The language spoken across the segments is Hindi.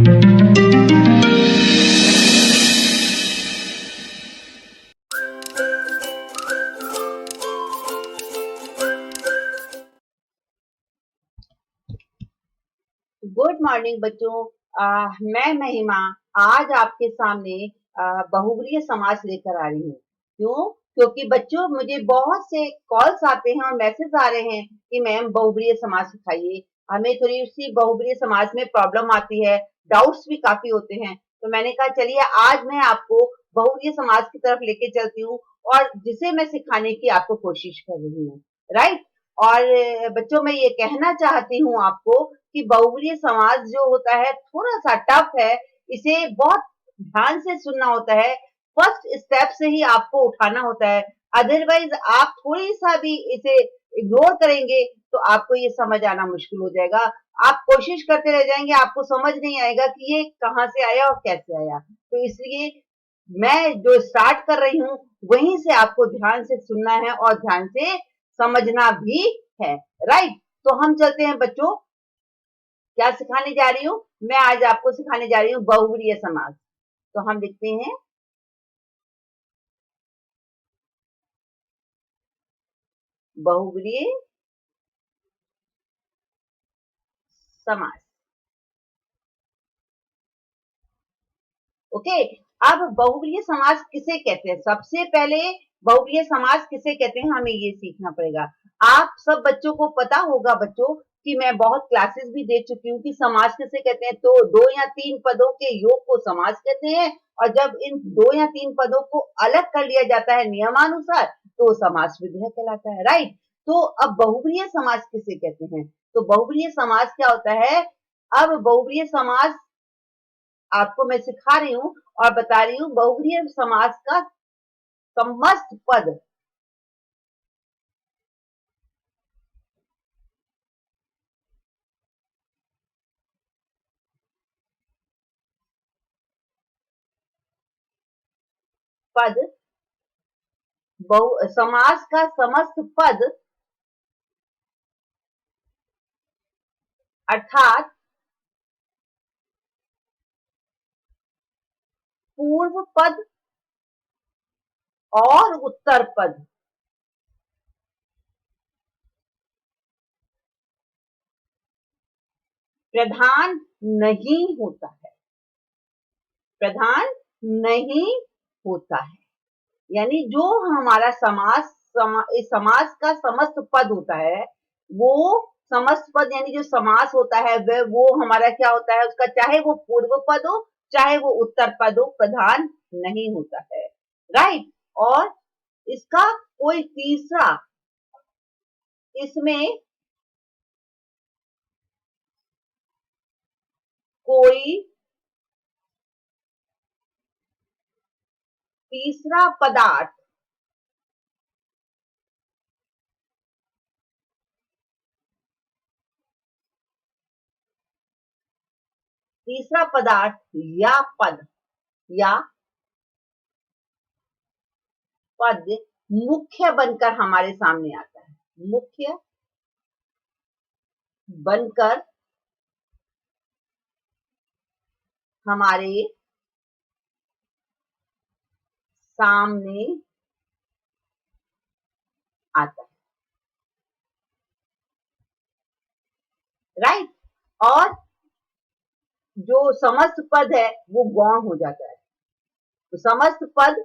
गुड मॉर्निंग बच्चों। मैं महिमा आज आपके सामने बहुब्रीहि समास लेकर आ रही हूँ। क्यों? क्योंकि बच्चों मुझे बहुत से कॉल्स आते हैं और मैसेज आ रहे हैं कि मैम बहुब्रीहि समास सिखाइए। हमें थोड़ी सी बहुब्रीहि समास में प्रॉब्लम आती है, डाउट्स भी काफी होते हैं। तो मैंने कहा चलिए आज मैं आपको बहुब्रीहि समास की तरफ लेके चलती हूँ और जिसे मैं सिखाने की आपको कोशिश कर रही हूँ। राइट? और बच्चों मैं ये कहना चाहती हूँ आपको कि बहुब्रीहि समास जो होता है थोड़ा सा टफ है, इसे बहुत ध्यान से सुनना होता है, फर्स्ट स्टेप से ही आपको उठाना होता है, अदरवाइज आप थोड़ी सा भी इसे इग्नोर करेंगे तो आपको ये समझ आना मुश्किल हो जाएगा। आप कोशिश करते रह जाएंगे, आपको समझ नहीं आएगा कि ये कहाँ से आया और कैसे आया। तो इसलिए मैं जो स्टार्ट कर रही हूँ वहीं से आपको ध्यान से सुनना है और ध्यान से समझना भी है। राइट? तो हम चलते हैं बच्चों, क्या सिखाने जा रही हूँ? मैं आज आपको सिखाने जा रही हूँ बहुब्रीहि समास। तो हम लिखते हैं बहुब्रीहि समास। ओके। अब बहुब्रीहि समास किसे कहते हैं? सबसे पहले बहुब्रीहि समास किसे कहते हैं हमें ये सीखना पड़ेगा। आप सब बच्चों को पता होगा बच्चों कि मैं बहुत क्लासेस भी दे चुकी हूँ कि समास किसे कहते हैं। तो 2 या 3 पदों के योग को समास कहते हैं और जब इन 2 या 3 पदों को अलग कर लिया जाता है नियमानुसार तो समास विग्रह कहलाता है। राइट? तो अब बहुब्रीहि समास किसे कहते हैं? तो बहुब्रीहि समास क्या होता है? अब बहुब्रीहि समास आपको मैं सिखा रही हूँ और बता रही हूँ बहुब्रीहि समास का समस्त पद पद बहु समास का समस्त पद अर्थात पूर्व पद और उत्तर पद प्रधान नहीं होता है। प्रधान नहीं होता है। यानी जो हमारा इस समास का समस्त पद होता है, वो समस्त पद यानी जो समास होता है वह वो हमारा क्या होता है, उसका चाहे वो पूर्व पद हो चाहे वो उत्तर पद हो, प्रधान नहीं होता है। राइट? और इसका कोई तीसरा इसमें कोई तीसरा पदार्थ तीसरा पदार्थ या पद या पद मुख्य बनकर हमारे सामने आता है। मुख्य बनकर हमारे सामने आता है। राइट? और जो समस्त पद है वो गौण हो जाता है। तो समस्त पद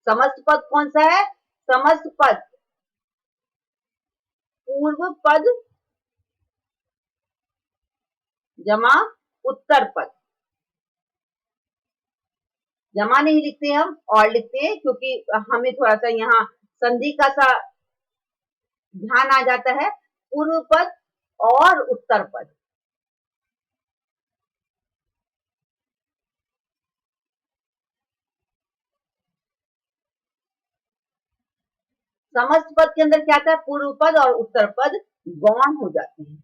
कौन सा है? समस्त पद पूर्व पद जमा उत्तर पद। जमा नहीं लिखते हम और लिखते हैं क्योंकि हमें थोड़ा सा यहाँ संधि का सा ध्यान आ जाता है। पूर्व पद और उत्तर पद। समस्त पद के अंदर क्या आता है? पूर्व पद और उत्तर पद गौण हो जाते हैं।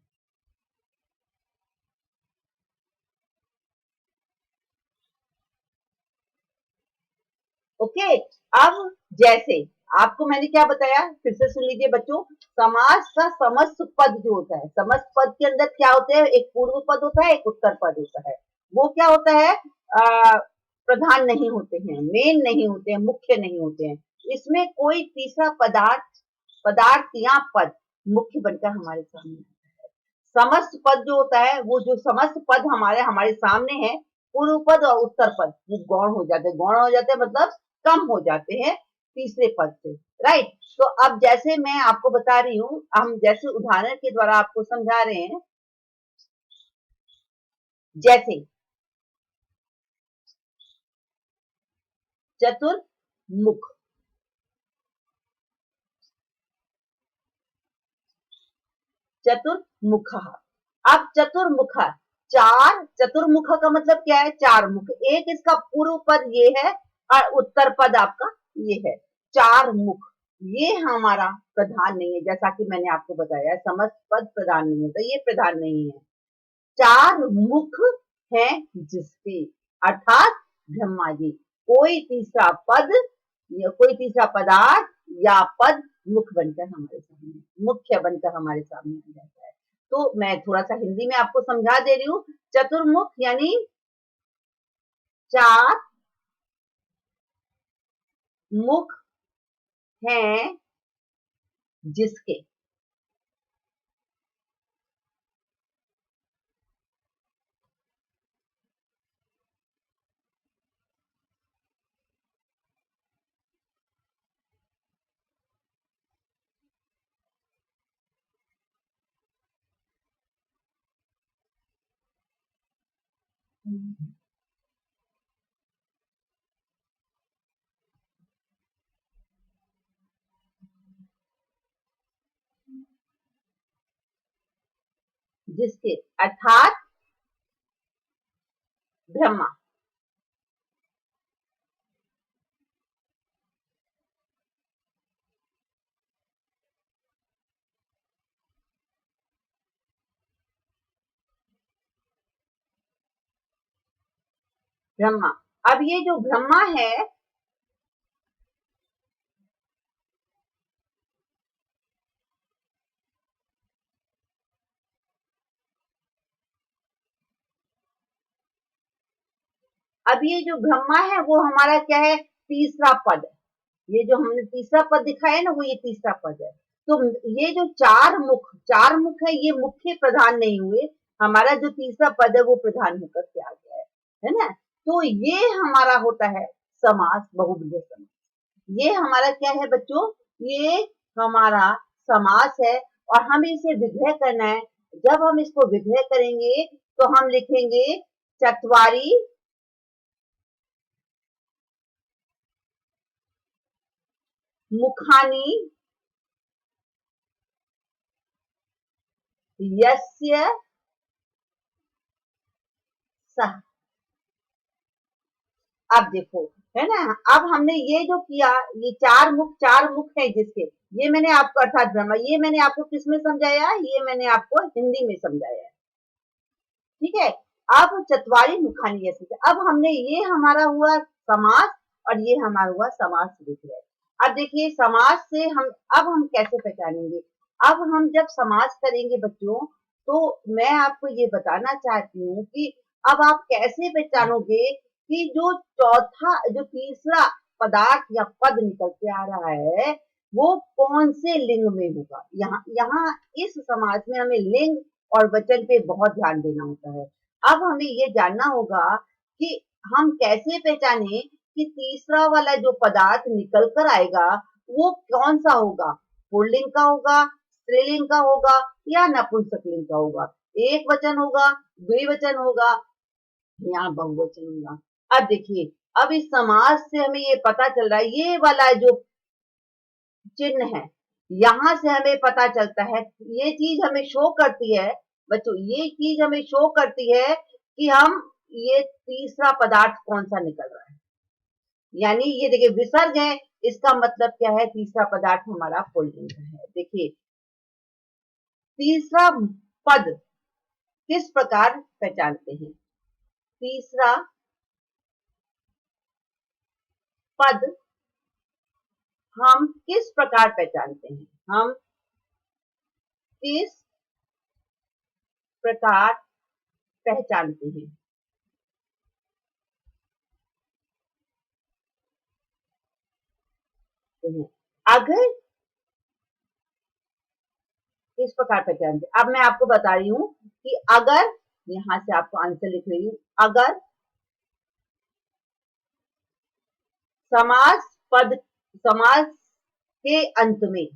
ओके। अब जैसे आपको मैंने क्या बताया, फिर से सुन लीजिए बच्चों। समास का समस्त पद जो होता है, समस्त पद के अंदर क्या होते हैं, एक पूर्व पद होता है, एक उत्तर पद होता है। वो क्या होता है, प्रधान नहीं होते हैं, मेन नहीं होते हैं, मुख्य नहीं होते हैं। इसमें कोई तीसरा पदार्थ या पद मुख्य बनकर हमारे सामने आता है। समस्त पद जो होता है, वो जो समस्त पद हमारे हमारे सामने है, पूर्व पद और उत्तर पद वो गौण हो जाते हैं। गौण हो जाते हैं मतलब कम हो जाते हैं तीसरे पद से, राइट। तो अब जैसे मैं आपको बता रही हूँ, हम जैसे उदाहरण के द्वारा आपको समझा रहे हैं, जैसे चतुर्मुख, चतुर्मुख। अब चतुर्मुख, चार, चतुर्मुख का मतलब क्या है, चार मुख। एक इसका पूर्व पद ये है और उत्तर पद आपका ये है, चार मुख। ये हमारा प्रधान नहीं है, जैसा कि मैंने आपको बताया समस्त पद प्रधान नहीं होता, ये प्रधान नहीं है। चार मुख है जिसके, अर्थात ब्रह्मा जी। कोई तीसरा पद या कोई तीसरा पदार्थ या पद मुख बनकर हमारे सामने, मुख्य बनकर हमारे सामने आ जाता है। तो मैं थोड़ा सा हिंदी में आपको समझा दे रही हूँ। चतुर्मुख यानी चार मुख हैं जिसके। जिसके अर्थात ब्रह्मा। ब्रह्मा, अब ये जो ब्रह्मा है, अब ये जो ब्रह्मा है वो हमारा क्या है, तीसरा पद है। ये जो हमने तीसरा पद दिखाया है ना, वो ये तीसरा पद है। तो ये जो चार मुख है, ये मुख्य प्रधान नहीं हुए। हमारा जो तीसरा पद है वो प्रधान होकर के आ गया है ना। तो ये हमारा होता है समास, बहुब्रीहि समास। ये हमारा क्या है बच्चों, ये हमारा समास है। और हमें इसे विग्रह करना है। जब हम इसको विग्रह करेंगे तो हम लिखेंगे चत्वारि मुखानि यस्य सः। अब देखो, है ना, अब हमने ये जो किया, ये चार मुख है जिसके, ये मैंने आपको अर्थात ब्रह्मा, ये मैंने आपको किस में समझाया, ये मैंने आपको हिंदी में समझाया है, ठीक है। अब चतवारी मुखानी ऐसे, अब हमने ये हमारा हुआ समास और ये हमारा हुआ समास विग्रह। अब देखिए समास से हम, अब हम कैसे पहचानेंगे। अब हम जब समास करेंगे बच्चों, तो मैं आपको ये बताना चाहती हूँ कि अब आप कैसे पहचानोगे कि जो चौथा, जो तीसरा पदार्थ या पद निकल के आ रहा है, वो कौन से लिंग में होगा। यहाँ यहाँ इस समाज में हमें लिंग और वचन पे बहुत ध्यान देना होता है। अब हमें ये जानना होगा कि हम कैसे पहचाने कि तीसरा वाला जो पदार्थ निकल कर आएगा वो कौन सा होगा, पुल्लिंग का होगा, स्त्रीलिंग का होगा या नपुंसकलिंग का होगा, एक वचन होगा, द्विवचन होगा या बहुवचन होगा। अब देखिए, अब इस समाज से हमें ये पता चल रहा है, ये वाला जो चिन्ह है, यहाँ से हमें पता चलता है, ये चीज हमें शो करती है बच्चों, ये चीज हमें शो करती है कि हम, ये तीसरा पदार्थ कौन सा निकल रहा है। यानी ये देखिए विसर्ग है, इसका मतलब क्या है, तीसरा पदार्थ हमारा पुल्लिंग है। देखिए तीसरा पद किस प्रकार पहचानते हैं। तीसरा पद हम किस प्रकार पहचानते हैं? हम किस प्रकार पहचानते हैं? अगर किस प्रकार पहचानते हैं? अब मैं आपको बता रही हूँ कि अगर यहाँ से आपको आंसर लिख रही हूँ, अगर समास पद समास के अंत में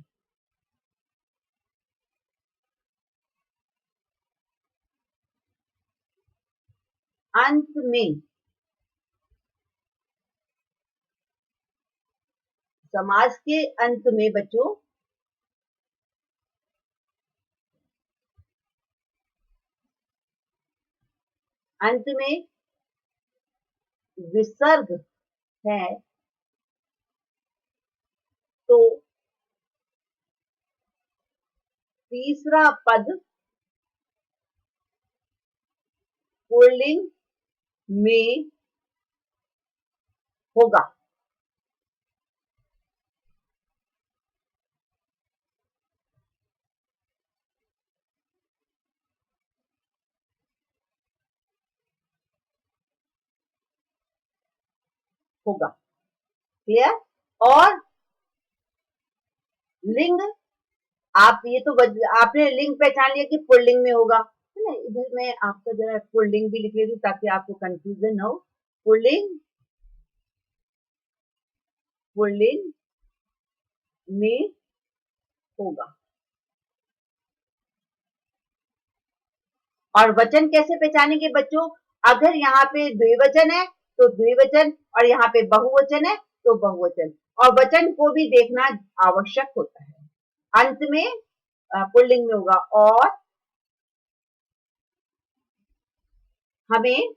समास के अंत में बच्चों अंत में विसर्ग है तो तीसरा पद पुल्लिंग में होगा। होगा, क्लियर? और लिंग, आप ये तो आपने लिंग पहचान लिया कि पुल्लिंग में होगा, है ना? इधर मैं आपका जरा पुल्लिंग भी लिख लेती हूँ ताकि आपको कंफ्यूजन ना हो। पुल्लिंग पुल्लिंग में होगा। और वचन कैसे पहचानेंगे बच्चों? अगर यहाँ पे द्विवचन है तो द्विवचन, और यहाँ पे बहुवचन है तो बहुवचन, और वचन को भी देखना आवश्यक होता है। अंत में पुल्लिंग में होगा, और हमें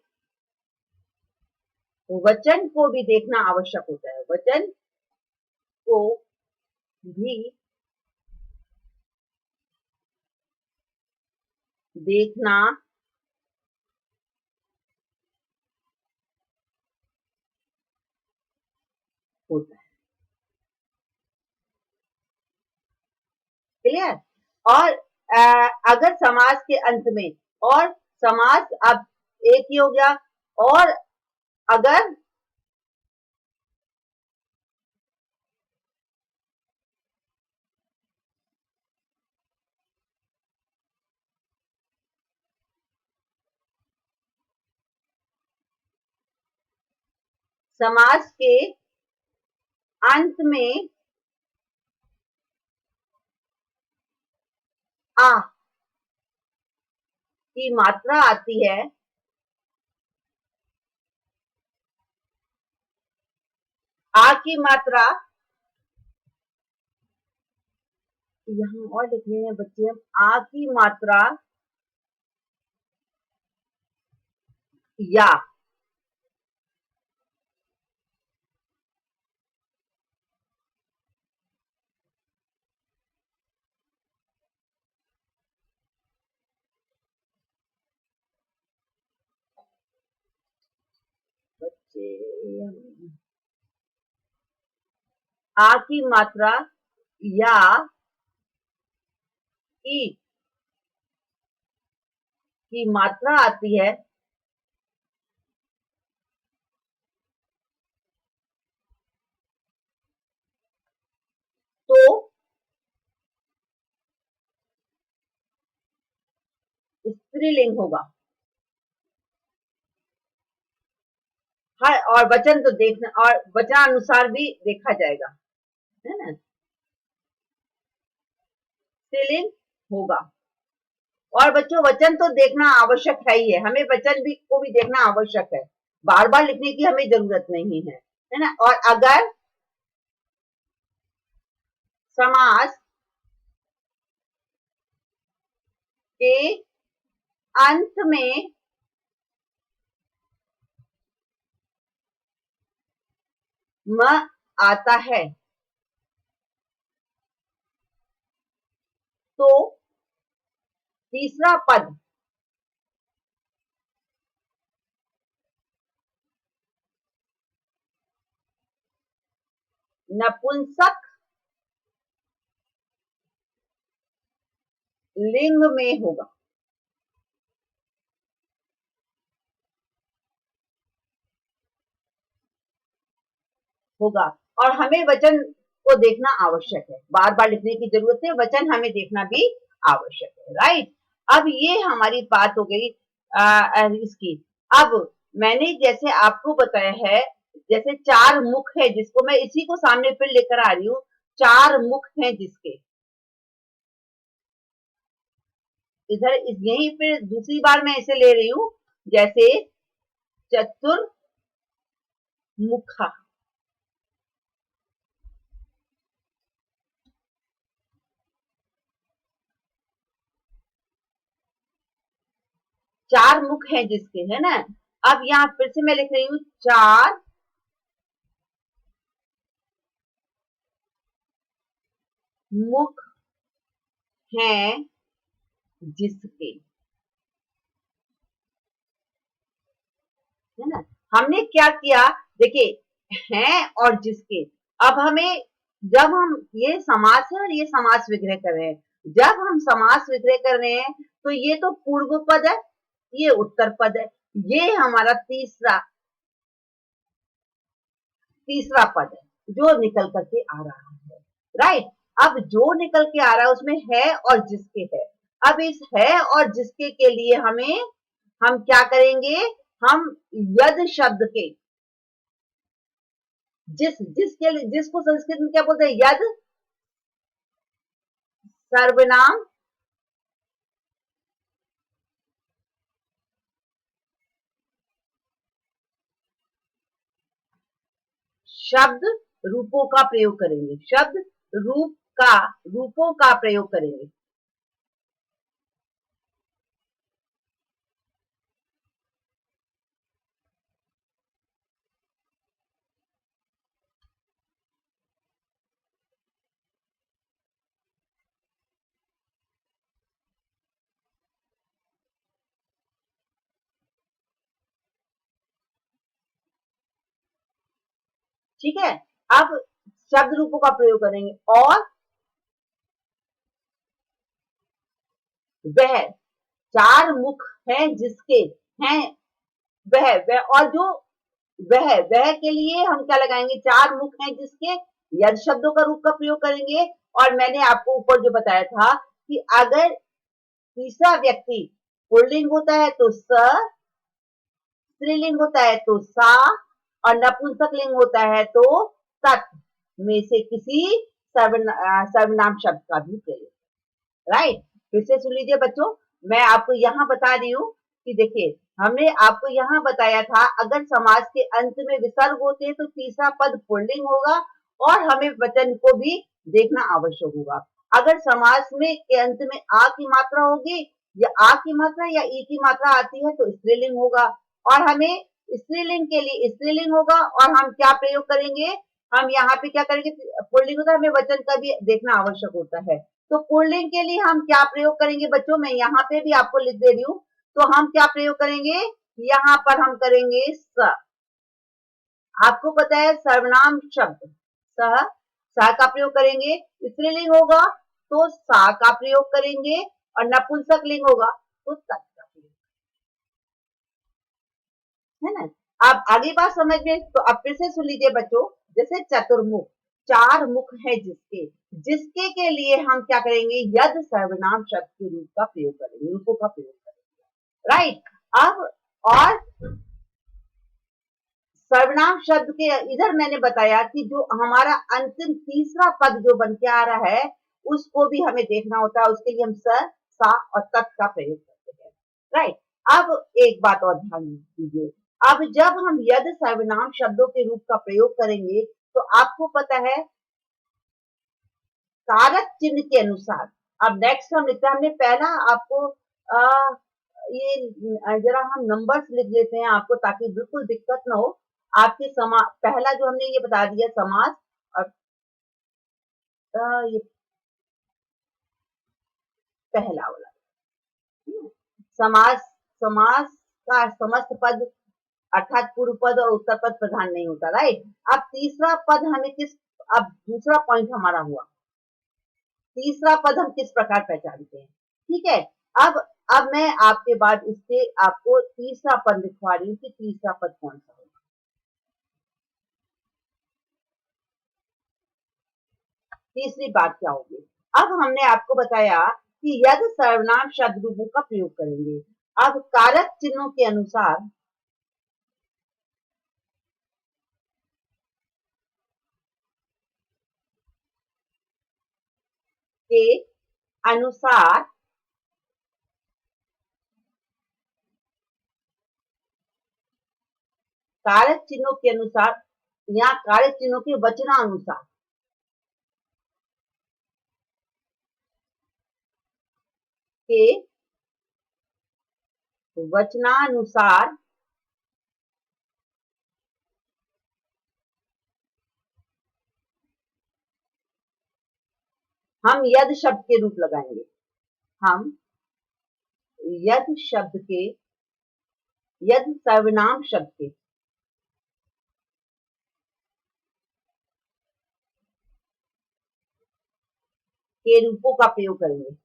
वचन को भी देखना आवश्यक होता है। वचन को भी देखना होता है, क्लियर? और अगर समास के अंत में, और समास अब एक ही हो गया, और अगर समास के अंत में आ की मात्रा आती है, आ की मात्रा यहाँ और लिख रहे हैं बच्चे हम, आ की मात्रा या बच्चे आ की मात्रा या ई की मात्रा आती है तो स्त्रीलिंग होगा। हर और वचन तो देखना, और वचनानुसार भी देखा जाएगा, है ना? स्त्रीलिंग होगा। और बच्चों वचन तो देखना आवश्यक है ही है, हमें वचन भी को भी देखना आवश्यक है, बार बार लिखने की हमें जरूरत नहीं है ना? और अगर समास के अंत में म आता है तो तीसरा पद नपुंसक लिंग में होगा और हमें वचन को देखना आवश्यक है। बार-बार लिखने की ज़रूरत है, वचन हमें देखना भी आवश्यक है, राइट? अब ये हमारी बात हो गई इसकी। अब मैंने जैसे आपको बताया है, जैसे 4 मुख है जिसको मैं इसी को सामने फिर लेकर आ रही हूँ, 4 मुख हैं जिसके। इधर यहीं पे दूसरी बार मैं इसे ले रही हूँ, जैसे चतुर्मुखः। 4 मुख हैं जिसके, है ना? अब यहाँ फिर से मैं लिख रही हूँ 4 मुख हैं जिसके, है ना? हमने क्या किया, देखिए हैं और जिसके। अब हमें जब हम ये समास है और ये समास विग्रह कर रहे हैं, जब हम समास विग्रह कर रहे हैं तो ये तो पूर्व पद है, ये उत्तर पद है, ये हमारा तीसरा पद है जो निकल करके आ रहा है, राइट? अब जो निकल के आ रहा है उसमें है और जिसके है। अब इस है और जिसके के लिए हम क्या करेंगे, हम यद शब्द के जिसको संस्कृत में क्या बोलते हैं, यद सर्वनाम शब्द रूपों का प्रयोग करेंगे, शब्द रूप का रूपों का प्रयोग करेंगे। ठीक है, अब शब्द रूपों का प्रयोग करेंगे और वह 4 मुख हैं जिसके, हैं वह और जो वह के लिए हम क्या लगाएंगे, 4 मुख हैं जिसके, यद शब्दों का रूप का प्रयोग करेंगे। और मैंने आपको ऊपर जो बताया था कि अगर तीसरा व्यक्ति पुल्लिंग होता है तो स, स्त्रीलिंग होता है तो सा और नपुंसक लिंग होता है तो तत् में से किसी सर्वनाम शब्द का भी प्रयोग, राइट? फिर से सुन लीजिए बच्चों, मैं आपको यहाँ बता रही हूँ कि देखिए, हमने आपको यहाँ बताया था अगर समाज के अंत में विसर्ग होते हैं तो तीसरा पद पुल्लिंग होगा और हमें वचन को भी देखना आवश्यक होगा। अगर समाज में के अंत में आ की मात्रा होगी या आ की मात्रा या ई की मात्रा आती है तो स्त्रीलिंग होगा और हमें स्त्रीलिंग के लिए स्त्रीलिंग होगा और हम क्या प्रयोग करेंगे, हम यहाँ पे क्या करेंगे, पुल्लिंग होता है, हमें वचन का भी देखना आवश्यक होता है। तो पुल्लिंग के लिए हम क्या प्रयोग करेंगे बच्चों, मैं यहाँ पे भी आपको लिख दे रही हूँ। तो हम क्या प्रयोग करेंगे, यहाँ पर हम करेंगे स। आपको पता है सर्वनाम शब्द सह, सा का प्रयोग करेंगे, स्त्रीलिंग होगा तो सा का प्रयोग करेंगे और नपुंसक लिंग होगा तो तत् का प्रयोग, है ना? आप आगे बात समझ में, तो अब फिर से सुन लीजिए बच्चों, जैसे चतुर्मुख, 4 मुख है जिसके, जिसके के लिए हम क्या करेंगे, यद सर्वनाम शब्द के रूप का प्रयोग करेंगे, रूपों का प्रयोग करेंगे, राइट? अब और सर्वनाम शब्द के इधर मैंने बताया कि जो हमारा अंतिम तीसरा पद जो बन के आ रहा है उसको भी हमें देखना होता है, उसके लिए हम स, सा और तत् का प्रयोग करते हैं, राइट? अब एक बात और ध्यान दीजिए, अब जब हम यद सर्वनाम शब्दों के रूप का प्रयोग करेंगे तो आपको पता है कारक चिन्ह के अनुसार, अब नेक्स्ट हम लिखते हैं, हमने पहला आपको आ, ये जरा हम नंबर्स लिख लेते हैं आपको ताकि बिल्कुल दिक्कत ना हो। आपके पहला जो हमने ये बता दिया समास और ये पहला वाला, समास, समास का समस्त पद अर्थात पूर्व पद और उत्तर पद प्रधान नहीं होता, राइट? अब तीसरा पद हमें किस, अब दूसरा पॉइंट हमारा हुआ, तीसरा पद हम किस प्रकार पहचानते हैं ठीक है। अब अब मैं आपके बाद इससे आपको तीसरा पद लिखवा रही हूँ कि तीसरा पद कौन सा होगा। तीसरी बात क्या होगी? अब हमने आपको बताया कि यदि सर्वनाम शब्द रूपों का प्रयोग करेंगे। अब कारक चिन्हों के अनुसार के अनुसार कारक चिन्हों के अनुसार या कारक चिन्हों के वचनानुसार के वचनानुसार हम यद शब्द के रूप लगाएंगे। हम यद शब्द के यद सर्वनाम शब्द के रूपों का प्रयोग करेंगे।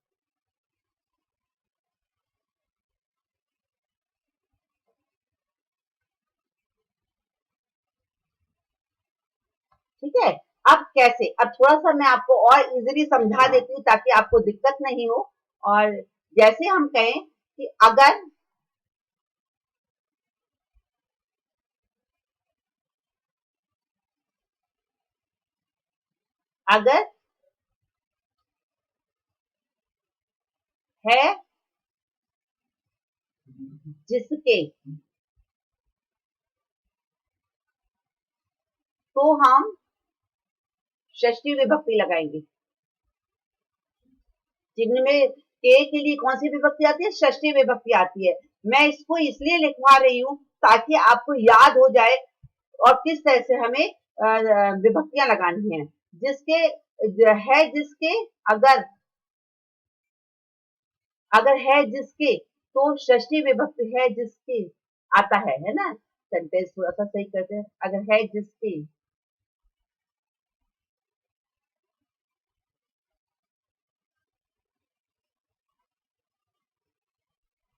ठीक है। अब कैसे? अब थोड़ा-सा मैं आपको और इज़िली समझा देती हूँ ताकि आपको दिक्कत नहीं हो। और जैसे हम कहें कि अगर है जिसके, तो हम षष्ठी विभक्ति लगाएंगे। चिन्ह में के लिए कौन सी विभक्ति आती है? षष्ठी विभक्ति आती है। मैं इसको इसलिए लिखवा रही हूँ ताकि आपको याद हो जाए और किस तरह से हमें विभक्तियां लगानी है। जिसके है जिसके, अगर अगर है जिसके, तो षष्ठी विभक्ति है जिसके आता है ना? सेंटेंस थोड़ा सा सही करते हैं। अगर है जिसके,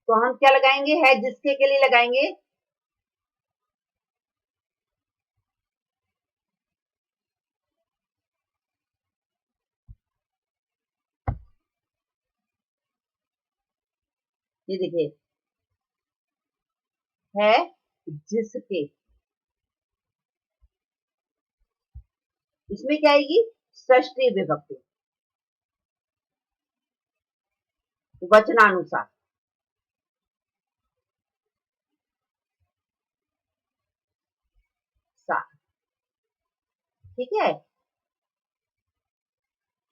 तो हम क्या लगाएंगे? है जिसके के लिए लगाएंगे ये देखिए, है जिसके, इसमें क्या आएगी? षष्ठी विभक्ति वचनानुसार। सा, ठीक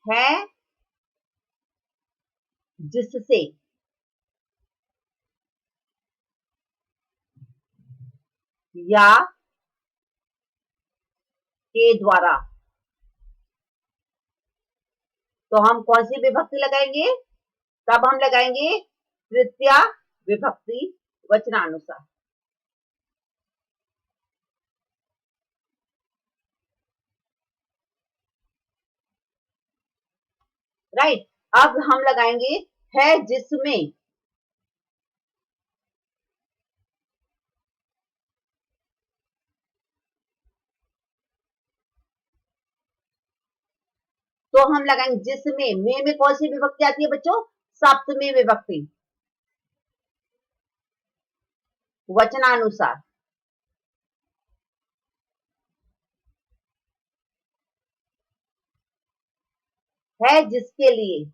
है जिससे, या के द्वारा, तो हम कौन सी विभक्ति लगाएंगे? तब हम लगाएंगे तृतीया विभक्ति वचनानुसार। राइट। अब हम लगाएंगे है जिसमें, तो हम लगाएंगे जिसमें, में कौन सी विभक्ति आती है बच्चों? सप्तमी विभक्ति वचनानुसार। है जिसके लिए,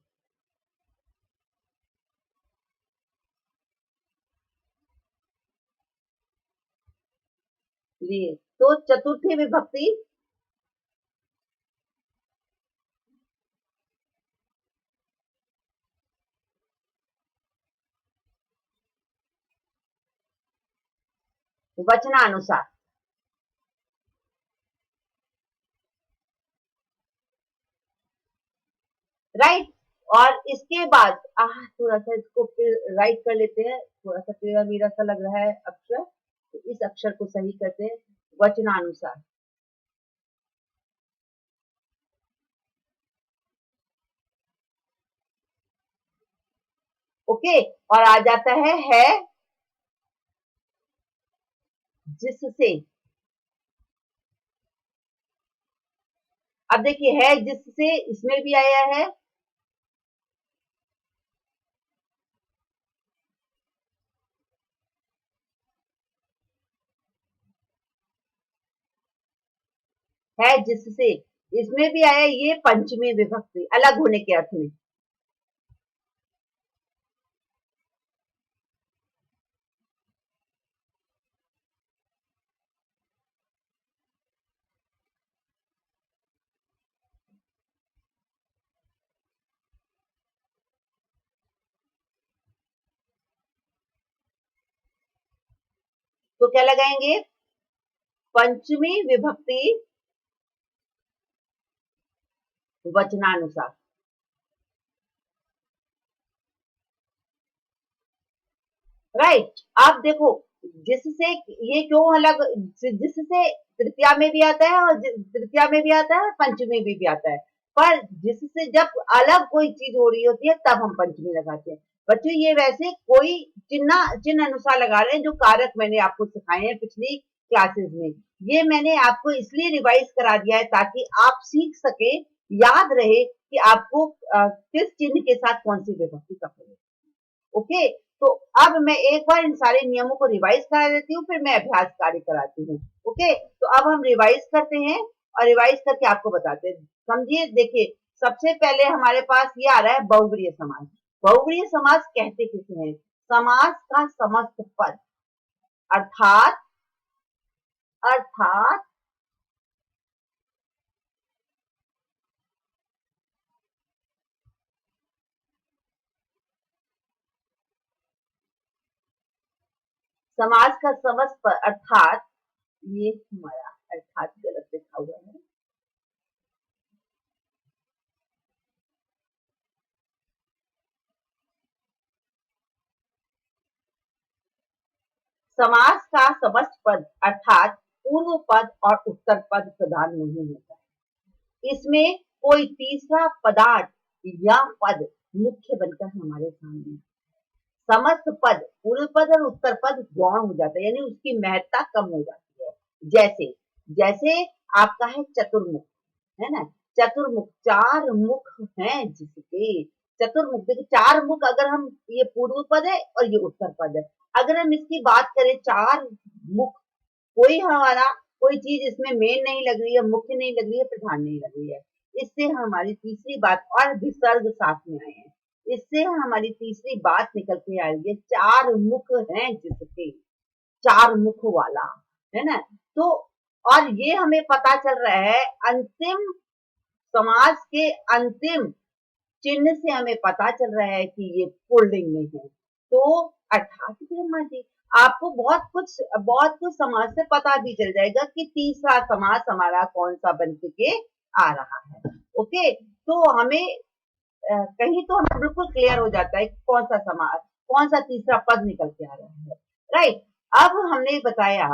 तो चतुर्थी विभक्ति वचनानुसार। राइट। और इसके बाद थोड़ा सा इसको फिर राइट कर लेते हैं। थोड़ा सा टेढ़ा मेढ़ा सा लग रहा है अक्षर, तो इस अक्षर को सही करते हैं। वचनानुसार। ओके, और आ जाता है जिससे। अब देखिए है जिससे, इसमें भी आया है जिससे, इसमें भी आया, ये पंचमी विभक्ति अलग होने के अर्थ में। तो क्या लगाएंगे? पंचमी विभक्ति वचनानुसार। राइट। अब देखो, जिससे, ये क्यों अलग, जिससे तृतीया में भी आता है और तृतीया में भी आता है और पंचमी में भी आता है। पर जिससे जब अलग कोई चीज हो रही होती है तब हम पंचमी लगाते हैं। बच्चों ये वैसे कोई चिन्ह चिन्ह अनुसार लगा रहे हैं, जो कारक मैंने आपको सिखाए हैं पिछली क्लासेस में। ये मैंने आपको इसलिए रिवाइज करा दिया है ताकि आप सीख सके, याद रहे कि आपको किस चिन्ह के साथ कौन सी विभक्ति कब है। ओके, तो अब मैं एक बार इन सारे नियमों को रिवाइज करा देती हूँ, फिर मैं अभ्यास कार्य कराती हूँ। ओके, तो अब हम रिवाइज करते हैं और रिवाइज करके आपको बताते हैं। समझिए, देखिए, सबसे पहले हमारे पास ये आ रहा है बहुव्रीहि समास। बहुव्रीहि समास कहते किसे हैं? समास का समस्त पद, अर्थात अर्थात समास का समस्त पद, अर्थात, ये हमारा अर्थात गलत लिखा हुआ है। समास का समस्त पद अर्थात पूर्व पद और उत्तर पद प्रधान नहीं होता है। इसमें कोई तीसरा पदार्थ या पद मुख्य बनकर हमारे सामने। समस्त पद, पूर्व पद और उत्तर पद गौण हो जाता है, यानी उसकी महत्ता कम हो जाती है। जैसे, जैसे आपका है चतुर्मुख, है ना? चतुर्मुख, चार मुख हैं जिसके। चतुर्मुख, देखिए चार मुख, अगर हम, ये पूर्व पद है और ये उत्तर पद है। अगर हम इसकी बात करें, चार मुख, कोई हमारा, कोई चीज इसमें मेन नहीं लग रही है, मुख्य नहीं लग रही है, प्रधान नहीं लग रही है। इससे हमारी तीसरी बात, और विसर्ग साथ में आए हैं, इससे हमारी तीसरी बात निकल के आ रही है, चार मुख हैं जिसके, चार मुख वाला, है ना? तो और ये हमें पता चल रहा है अंतिम, समाज के अंतिम चिन्ह से हमें पता चल रहा है कि ये पुल्लिंग में है। तो अर्थात ब्रह्मा जी, आपको बहुत कुछ समाज से पता भी चल जाएगा कि तीसरा समास हमारा कौन सा बन के आ रहा है। ओके, तो हमें कहीं तो हमें बिल्कुल क्लियर हो जाता है कि कौन सा समास, कौन सा तीसरा पद निकल के आ रहा है। राइट। अब हमने बताया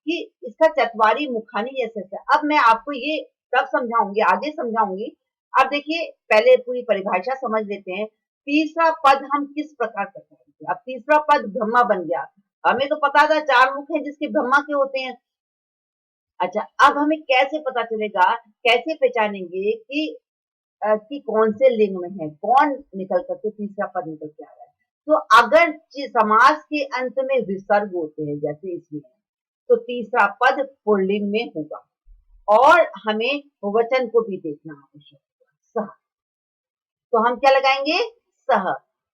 कि इसका चतवारी मुखानी जैसे से, अब मैं आपको ये तब समझाऊंगी, आगे समझाऊंगी। अब देखिए, पहले पूरी परिभाषा समझ लेते हैं। तीसरा पद हम किस प्रकार से करेंगे? अब तीसरा पद ब्रह्मा बन गया। हमें तो पता था चार मुख है जिसके ब्रह्मा के होते हैं। अच्छा, अब हमें कैसे पता चलेगा, कैसे पहचानेंगे कि कौन से लिंग में है, कौन निकल करके तीसरा पद निकल के आ रहा है। तो अगर समास के अंत में विसर्ग होते हैं जैसे इसमें, तो तीसरा पद पुल्लिंग में होगा। और हमें वचन को भी देखना आवश्यक है, सह। तो हम क्या लगाएंगे? सह।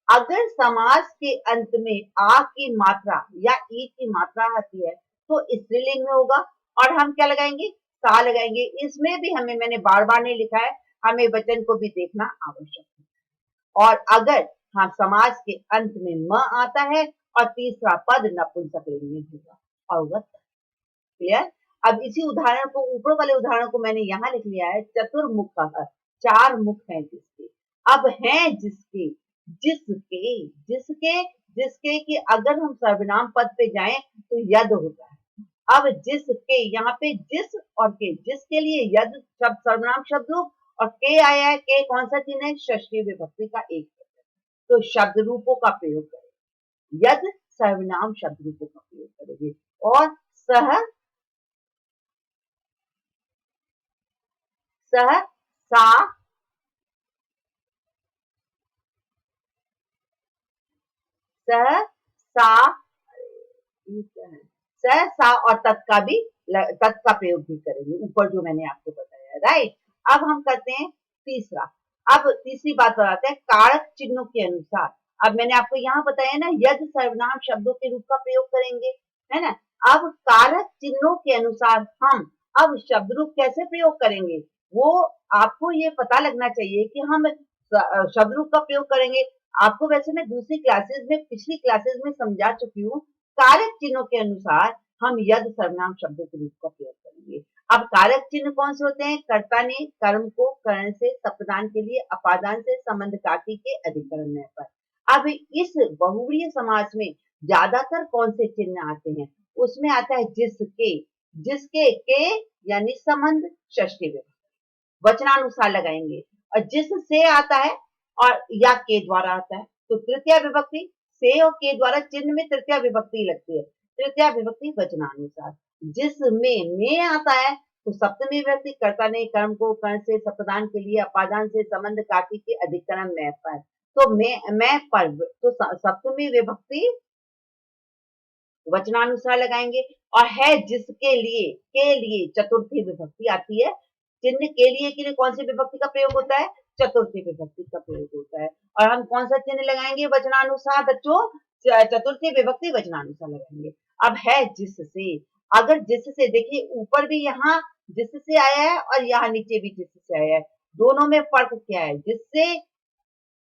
अगर समास के अंत में आ की मात्रा या ई की मात्रा आती है तो स्त्रीलिंग में होगा, और हम क्या लगाएंगे? सा लगाएंगे। इसमें भी हमें, मैंने बार बार नहीं लिखा है, हमें वचन को भी देखना आवश्यक है। और अगर हाँ, समास के अंत में म आता है और तीसरा पद नपुंसक लिंग में होगा, और वह क्लियर। अब इसी उदाहरण को, ऊपर वाले उदाहरण को मैंने यहाँ लिख लिया है, चतुर्मुख, चार मुख हैं जिसके। अब हैं जिसके, जिसके, जिसके, जिसके कि अगर हम सर्वनाम पद पे जाएं तो यद होता है। अब जिसके, यहाँ पे जिस और के, जिसके लिए यद शब्द सर्वनाम शब्द रूप, और के आया है, के कौन सा चिन्ह है? षष्ठी विभक्ति का एक। तो शब्द रूपों का प्रयोग करें। यद सर्वनाम शब्द रूपों का प्रयोग करेंगे और सह, सह, सा, सह, सा, सह, सा और तत् का प्रयोग भी करेंगे, ऊपर जो मैंने आपको बताया, राइट। अब हम करते हैं तीसरा। अब तीसरी बात बताते हैं कारक चिन्हों के अनुसार। अब मैंने आपको यहाँ बताया ना, यदि सर्वनाम शब्दों के रूप का प्रयोग करेंगे, है ना। अब कारक चिन्हों के अनुसार हम अब शब्द रूप कैसे प्रयोग करेंगे, वो आपको ये पता लगना चाहिए कि हम शब्द रूप का प्रयोग करेंगे। आपको वैसे मैं दूसरी क्लासेस में, पिछली क्लासेस में समझा चुकी हूँ। कारक चिन्हों के अनुसार हम यद सर्वनाम शब्दों के रूप का प्रयोग करेंगे। अब कारक चिन्ह कौन से होते हैं? कर्ता ने कर्म को करण से सप्तदान के लिए अपादान से संबंध काटी के अधिकरण में पर। अब इस बहुव्रीहि समास में ज्यादातर कौन से चिन्ह आते हैं? उसमें आता है जिसके, जिसके के यानी संबंध षष्ठी विभक्ति वचनानुसार लगाएंगे, और जिससे आता है और या के द्वारा आता है तो तृतीया विभक्ति, से और के द्वारा चिन्ह में तृतीया विभक्ति लगती है, तृतीया विभक्ति वचनानुसार। जिसमें में आता है तो सप्तमी विभक्ति, कर्ता ने कर्म को कर्ण से सप्तदान के लिए अपादान से संबंध काटी के अधिकरण में पर। तो मैं पर तो सप्तमी विभक्ति वचनानुसार लगाएंगे, और है जिसके लिए, के लिए चतुर्थी विभक्ति आती है। चिन्ह के लिए कौन सी विभक्ति का प्रयोग होता है? चतुर्थी विभक्ति का प्रयोग होता है। और हम कौन सा चिन्ह लगाएंगे वचनानुसार बच्चों? चतुर्थी विभक्ति वचनानुसार लगाएंगे। अब है जिससे, अगर जिससे देखिए ऊपर भी यहाँ जिससे आया है और यहाँ नीचे भी जिससे आया है, दोनों में फर्क क्या है? जिससे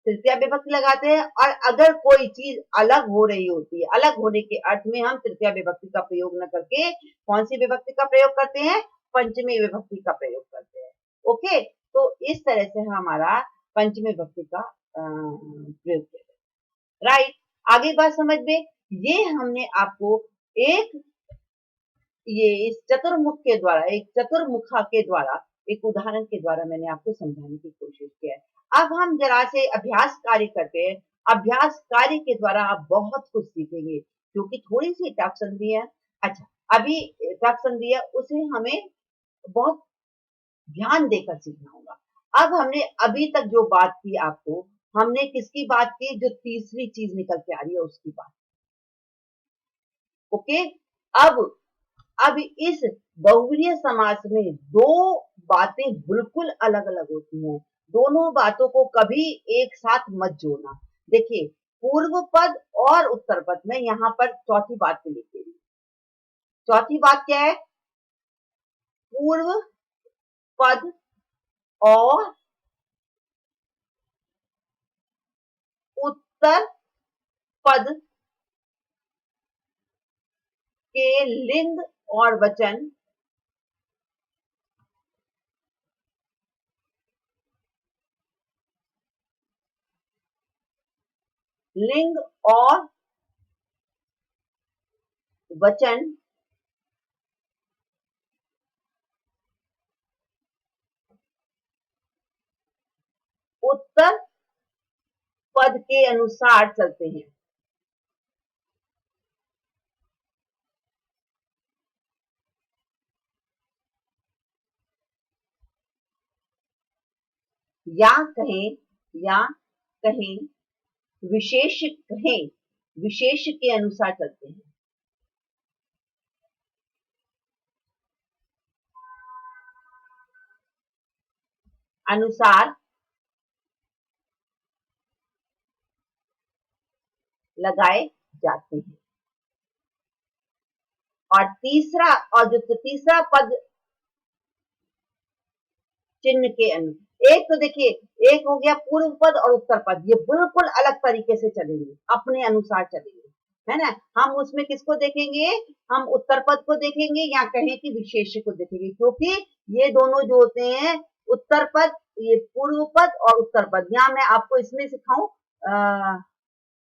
तृतीया विभक्ति लगाते हैं, और अगर कोई चीज अलग हो रही होती है, अलग होने के अर्थ में हम तृतीया विभक्ति का प्रयोग न करके कौन सी विभक्ति का प्रयोग करते हैं? पंचमी विभक्ति का प्रयोग करते हैं। ओके, तो इस तरह से हमारा पंचमी विभक्ति का प्रयोग किया, राइट। आगे बात समझ में, ये हमने आपको एक ये इस चतुर्मुख के द्वारा, एक चतुर्मुखा के द्वारा, एक उदाहरण के द्वारा मैंने आपको समझाने की कोशिश किया है। अब हम जरा से अभ्यास कार्य करते हैं। अभ्यास कार्य के द्वारा आप बहुत कुछ सीखेंगे, क्योंकि थोड़ी सी टफ संधि है। अच्छा, अभी टफ संधि है, उसे हमें बहुत ध्यान देकर सीखना होगा। अब हमने अभी तक जो बात की आपको, हमने किसकी बात की? जो तीसरी चीज निकल के आ रही है उसकी बात। ओके, अब इस बहुव्रीहि समास में दो बातें बिल्कुल अलग अलग होती हैं। दोनों बातों को कभी एक साथ मत जोड़ना। देखिए, पूर्व पद और उत्तर पद में यहाँ पर चौथी बात पे लिखी है। चौथी बात क्या है? पूर्व पद और उत्तर पद के लिंग और वचन लिंग और वचन उत्तर पद के अनुसार चलते हैं। या कहें, या कहें विशेष, कहें विशेष के अनुसार चलते हैं। अनुसार लगाए जाते हैं। और तीसरा, और जो तीसरा पद चिन्ह के एक तो देखिए, एक हो गया पूर्व पद और उत्तर पद, ये बिल्कुल अलग तरीके से चलेंगे, अपने अनुसार चलेंगे, है ना। हम उसमें किसको देखेंगे? हम उत्तर पद को देखेंगे, या कहें कि विशेष को देखेंगे, क्योंकि ये दोनों जो होते हैं उत्तर पद, ये पूर्व पद और उत्तर पद, यहाँ मैं आपको इसमें सिखाऊं,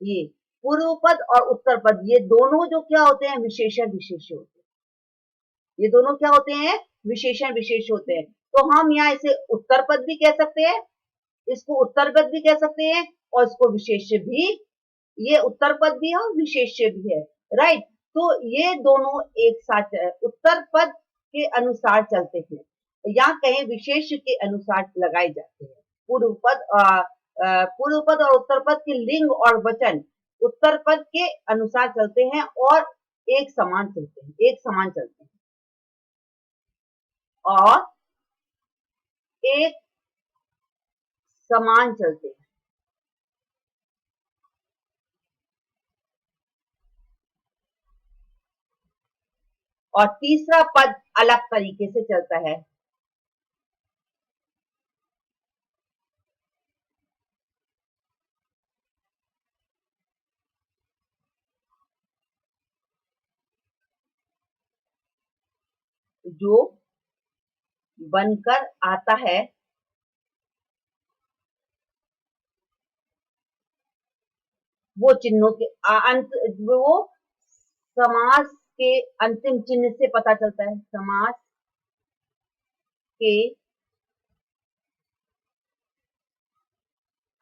ये पूर्व पद और उत्तर पद, ये दोनों जो क्या होते हैं? विशेषण विशेष होते हैं। ये दोनों क्या होते हैं? विशेषण विशेष होते हैं। तो हम यहाँ इसे उत्तर पद भी कह सकते हैं, इसको उत्तर पद भी कह सकते हैं, और उसको विशेष्य भी, ये उत्तर पद भी है और विशेष्य भी है, राइट। तो ये दोनों एक साथ उत्तर पद के अनुसार चलते हैं या कहें विशेष्य के अनुसार लगाए जाते हैं। पूर्व पद और उत्तर पद के लिंग और वचन उत्तर पद के अनुसार चलते हैं और एक समान चलते हैं, एक समान चलते हैं और एक समान चलते हैं। और तीसरा पद अलग तरीके से चलता है। जो बनकर आता है वो चिन्हों के अंत, वो समास के अंतिम चिन्ह से पता चलता है। समास के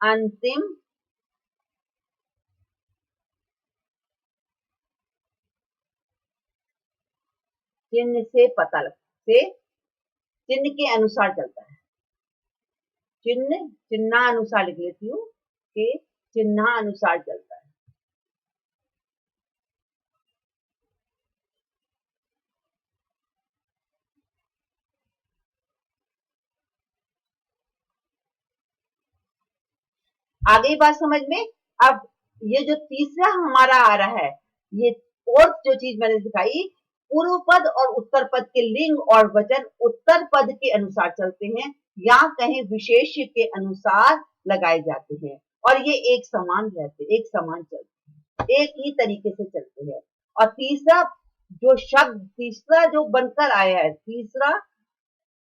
अंतिम चिन्ह से पता लगता है, चिन्ह के अनुसार चलता है। चिन्हानुसार लिख लेती हूँ कि चिन्हानुसार चलता है। आ गई बात समझ में? अब ये जो तीसरा हमारा आ रहा है, ये फोर्थ जो चीज मैंने दिखाई, पूर्व पद और उत्तर पद के लिंग और वचन उत्तर पद के अनुसार चलते हैं या कहीं विशेष्य के अनुसार लगाए जाते हैं और ये एक समान रहते, एक समान चलते हैं, एक ही तरीके से चलते हैं। और तीसरा जो शब्द, तीसरा जो बनकर आया है, तीसरा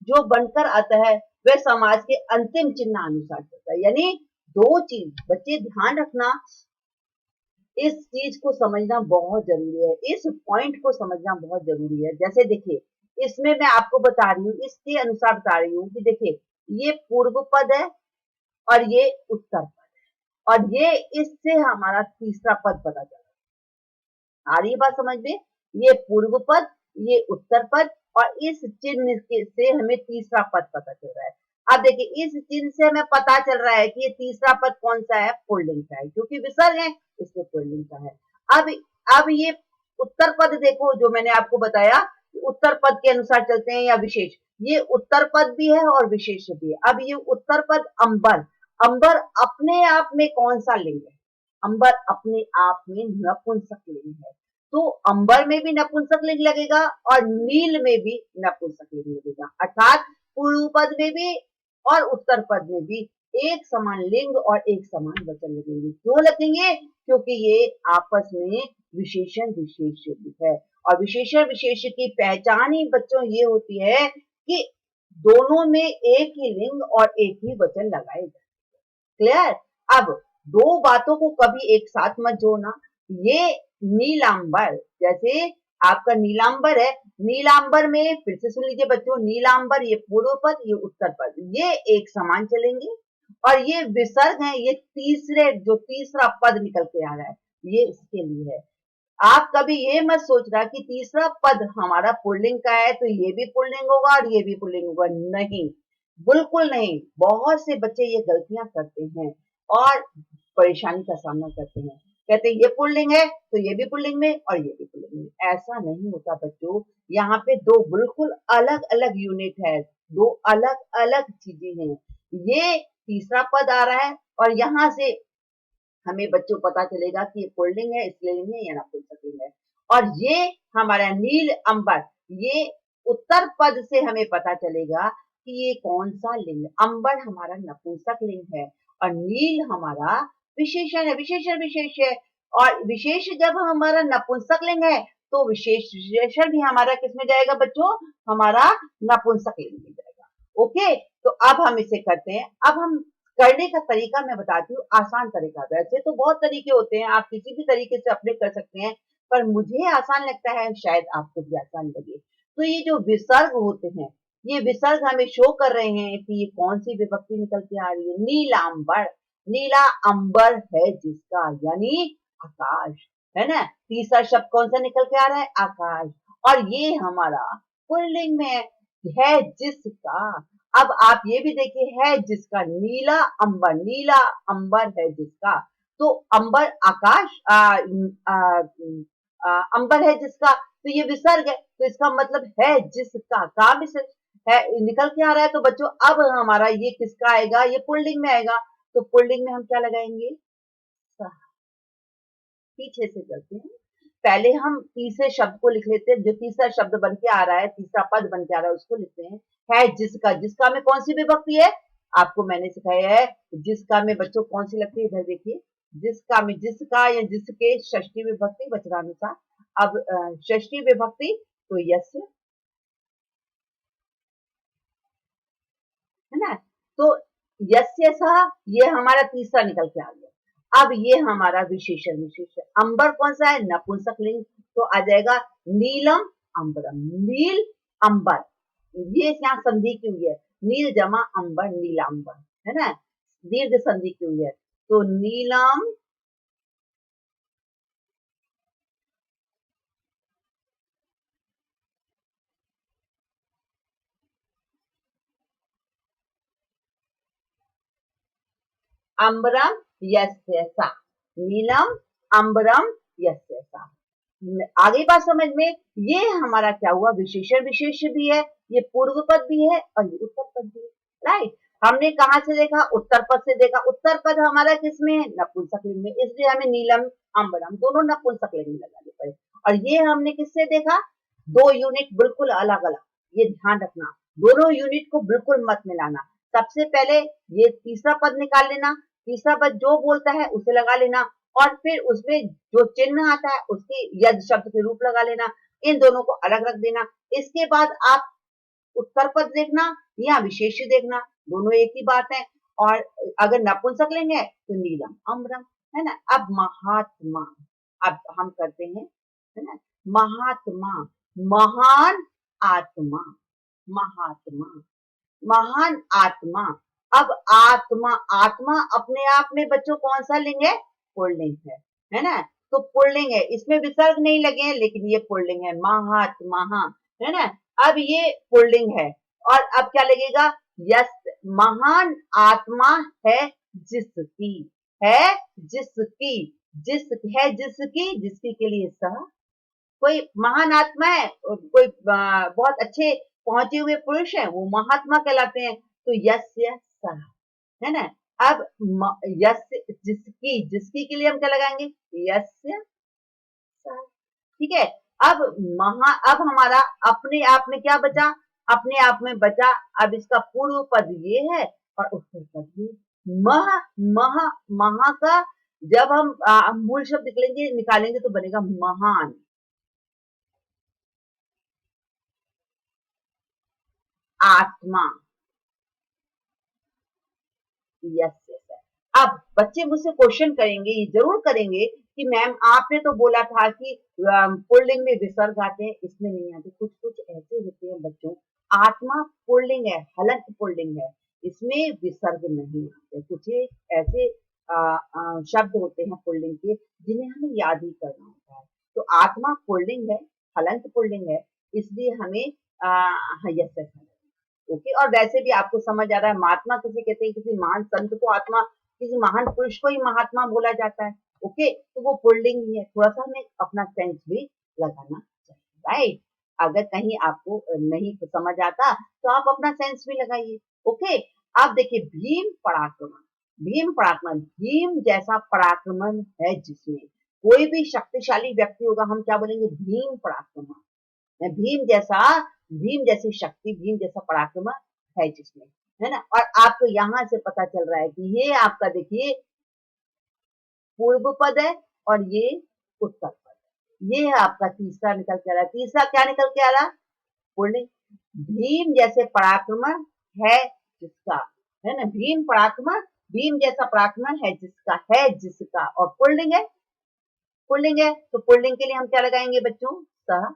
जो बनकर आता है वह समाज के अंतिम चिन्ह अनुसार चलता है। यानी दो चीज बच्चे ध्यान रखना, इस चीज को समझना बहुत जरूरी है, इस पॉइंट को समझना बहुत जरूरी है। जैसे देखिए, इसमें मैं आपको बता रही हूँ, इसके अनुसार बता रही हूँ कि देखिए ये पूर्व पद है और ये उत्तर पद है और ये इससे हमारा तीसरा पद पता चला। आ रही है बात समझ में? ये पूर्व पद, ये उत्तर पद और इस चिन्ह से हमें तीसरा पद पता चल रहा है। अब देखिए, इस चिन्ह से हमें पता चल रहा है कि ये तीसरा पद कौन सा है, पुल्लिंग का है, क्योंकि विसर्ग है इसलिए पुल्लिंग का है। अब ये उत्तर पद देखो, जो मैंने आपको बताया, उत्तर पद के अनुसार चलते हैं या विशेष, ये उत्तर पद भी है और विशेष भी है। अब ये उत्तर पद अंबर, अंबर अपने आप में कौन सा लिंग है? अंबर अपने आप में नपुंसक लिंग है, तो अंबर में भी नपुंसक लिंग लगेगा और नील में भी नपुंसक लिंग लगेगा, अर्थात पूर्व पद में भी और उत्तर पद में भी एक समान लिंग और एक समान वचन लगेंगे। क्यों लगेंगे? क्योंकि ये आपस में विशेषण विशेष्य भी है और विशेषण विशेष्य की पहचान ही बच्चों ये होती है कि दोनों में एक ही लिंग और एक ही वचन लगाए जाते हैं। क्लियर? अब दो बातों को कभी एक साथ मत जोड़ना। ये नीलांबर, जैसे आपका नीलांबर है, नीलांबर में फिर से सुन लीजिए बच्चों, नीलांबर ये पूर्व पद, ये उत्तर पद, ये एक समान चलेंगे और ये विसर्ग है, ये तीसरे जो तीसरा पद निकल के आ रहा है, ये इसके लिए है। आप कभी ये मत सोचना कि तीसरा पद हमारा पुल्लिंग का है तो ये भी पुल्लिंग होगा और ये भी पुल्लिंग होगा, नहीं, बिल्कुल नहीं। बहुत से बच्चे ये गलतियां करते हैं और परेशानी का सामना करते हैं, कहते हैं ये पुल्लिंग है तो ये भी पुल्लिंग में और ये भी पुल्लिंग में। ऐसा नहीं होता बच्चों, यहाँ पे दो बिल्कुल अलग अलग यूनिट है, दो अलग अलग चीजें हैं। ये तीसरा पद आ रहा है और यहाँ से हमें बच्चों पता चलेगा कि ये पुल्लिंग है, स्त्रीलिंग है या नपुंसकलिंग है। और ये हमारा नील अंबर, ये उत्तर पद से हमें पता चलेगा कि ये कौन सा लिंग है। अंबर हमारा नपुंसक लिंग है और नील हमारा विशेषण है, विशेषण विशेष है। और विशेष जब हमारा नपुंसक लिंग है तो विशेष विशेषण भी हमारा किसमें जाएगा बच्चों, हमारा नपुंसक लिंग में जाएगा। ओके, तो अब हम इसे करते हैं। अब हम करने का तरीका मैं बताती हूँ, आसान तरीका। वैसे तो बहुत तरीके होते हैं, आप किसी भी तरीके से अपने कर सकते हैं, पर मुझे आसान लगता है, शायद आपको भी आसान लगे। तो ये जो विसर्ग होते हैं, ये विसर्ग हमें शो कर रहे हैं कि ये कौन सी विभक्ति निकल के आ रही है, नीलांबर। नीला अंबर है जिसका, यानी आकाश, है ना। तीसरा शब्द कौन सा निकल के आ रहा है? आकाश। और ये हमारा पुल्लिंग में है जिसका। अब आप ये भी देखिए, है जिसका, नीला अंबर है जिसका। तो अंबर आकाश, अंबर है जिसका, तो ये विसर्ग है, तो इसका मतलब है जिसका, का विसर्ग है निकल के आ रहा है। तो बच्चों अब हमारा ये किसका आएगा? ये पुल्लिंग में आएगा। तो पुल्लिंग में हम क्या लगाएंगे? सा। पीछे से चलते हैं, पहले हम तीसरे शब्द को लिख लेते हैं, जो तीसरा शब्द बन के आ रहा है, तीसरा पद बन के आ रहा है, उसको लिखते हैं। है जिसका, जिसका में कौन सी विभक्ति है? आपको मैंने सिखाया है, जिसका में बच्चों कौन सी लगती है, इधर देखिए। जिसका में जिसका या जिसके षष्ठी विभक्ति वचनानुसार। अब षष्ठी विभक्ति तो यस्य, है ना। तो यस्य सह, ये हमारा तीसरा निकल के आ गया। अब ये हमारा विशेषण, अंबर कौन सा है? नपुंसकलिंग, तो आ जाएगा नीलम अंबरम, नील अंबर। ये यहाँ संधि की हुई है, नील जमा अंबर, नीलांबर, है ना। दीर्घ संधि की हुई है, तो नीलम अंबरम यस्य सा, नीलम अंबरम यस्य सा। आगे बात समझ में। ये हमारा क्या हुआ? विशेषण विशेष भी है, ये पूर्व पद भी है और ये उत्तर पद भी है, राइट। हमने कहा से देखा? उत्तर पद से देखा। उत्तर पद हमारा किसमें है? नपुंसकलिंग में, इसलिए हमें नीलम अंबरम दोनों नपुंसकलिंग में लगाने पड़े। और ये हमने किससे देखा? दो यूनिट बिल्कुल अलग अलग, ये ध्यान रखना, दोनों यूनिट को बिल्कुल मत मिलाना। सबसे पहले ये तीसरा पद निकाल लेना, तीसरा पद जो बोलता है उसे लगा लेना, और फिर उसमें जो चिन्ह आता है उसके यद शब्द के रूप लगा लेना। इन दोनों को अलग रख देना। इसके बाद आप उत्तर पद देखना या विशेष्य देखना, दोनों एक ही बात है। और अगर नपुंसकलिंग है तो नीलम अम्बरम, है ना। अब महात्मा, अब हम करते हैं, है ना। महात्मा, महान आत्मा, महात्मा, महान आत्मा। अब आत्मा, आत्मा अपने आप में बच्चों कौन सा लिंग है? पुल्लिंग है ना। तो पुल्लिंग है, इसमें विसर्ग नहीं लगे हैं, लेकिन ये पुल्लिंग है, महात्मा, है ना। अब ये पुल्लिंग है, और अब क्या लगेगा? यस, महान आत्मा है जिसकी, है जिसकी, जिस है जिसकी, जिसकी के लिए सह। कोई महान आत्मा है, कोई बहुत अच्छे पहुंचे हुए पुरुष है, वो महात्मा कहलाते हैं। तो यस्य सः, है ना। अब यस्य, जिसकी, जिसकी के लिए हम क्या लगाएंगे? यस्य सः, ठीक है। अब अब हमारा अपने आप में क्या बचा? अपने आप में बचा, अब इसका पूर्व पद ये है और उत्तर पद ये। मह, मह, महा का जब हम मूल शब्द निकलेंगे निकालेंगे तो बनेगा महान, आत्मा। Yes yes. अब बच्चे मुझसे क्वेश्चन करेंगे, ये जरूर करेंगे कि मैम आपने तो बोला था कि पुल्लिंग में विसर्ग आते हैं, इसमें नहीं आते। कुछ कुछ ऐसे होते हैं बच्चों, आत्मा पुल्लिंग है, हलंत पुल्लिंग है, इसमें विसर्ग नहीं आते। कुछ ऐसे शब्द होते हैं पुल्लिंग के जिन्हें हमें याद ही करना होता है। तो आत्मा पुल्लिंग है, हलंत पुल्लिंग है, इसलिए हमें यस यस, ओके। और वैसे भी आपको समझ आ रहा है, महात्मा किसे कहते हैं? किसी महान संत को आत्मा, किसी महान पुरुष को ही महात्मा बोला जाता है, ओके। तो वो पुल्लिंग ही है, थोड़ा सा हमें अपना सेंस भी लगाना चाहिए, राइट। अगर कहीं आपको नहीं तो समझ आता तो आप अपना सेंस भी लगाइए, ओके। अब देखिए, भीम पराक्रमण, भीम पराक्रमण, भीम जैसा पराक्रमण है जिसमें, कोई भी शक्तिशाली व्यक्ति होगा हम क्या बोलेंगे? भीम पराक्रमण, भीम जैसा, भीम जैसी शक्ति, भीम जैसा पराक्रम है जिसमें, है ना। और आपको यहाँ से पता चल रहा है कि ये आपका देखिए पूर्व पद है और ये उत्तर पद है। ये आपका तीसरा निकल के आ रहा है। तीसरा क्या निकल के आ रहा? पुल्लिंग। भीम जैसे पराक्रमण है जिसका, है ना। भीम पराक्रमण, भीम जैसा पराक्रमण है जिसका, है जिसका, और पुल्लिंग है, पुल्लिंग है। तो पुल्लिंग के लिए हम क्या लगाएंगे बच्चों? सह,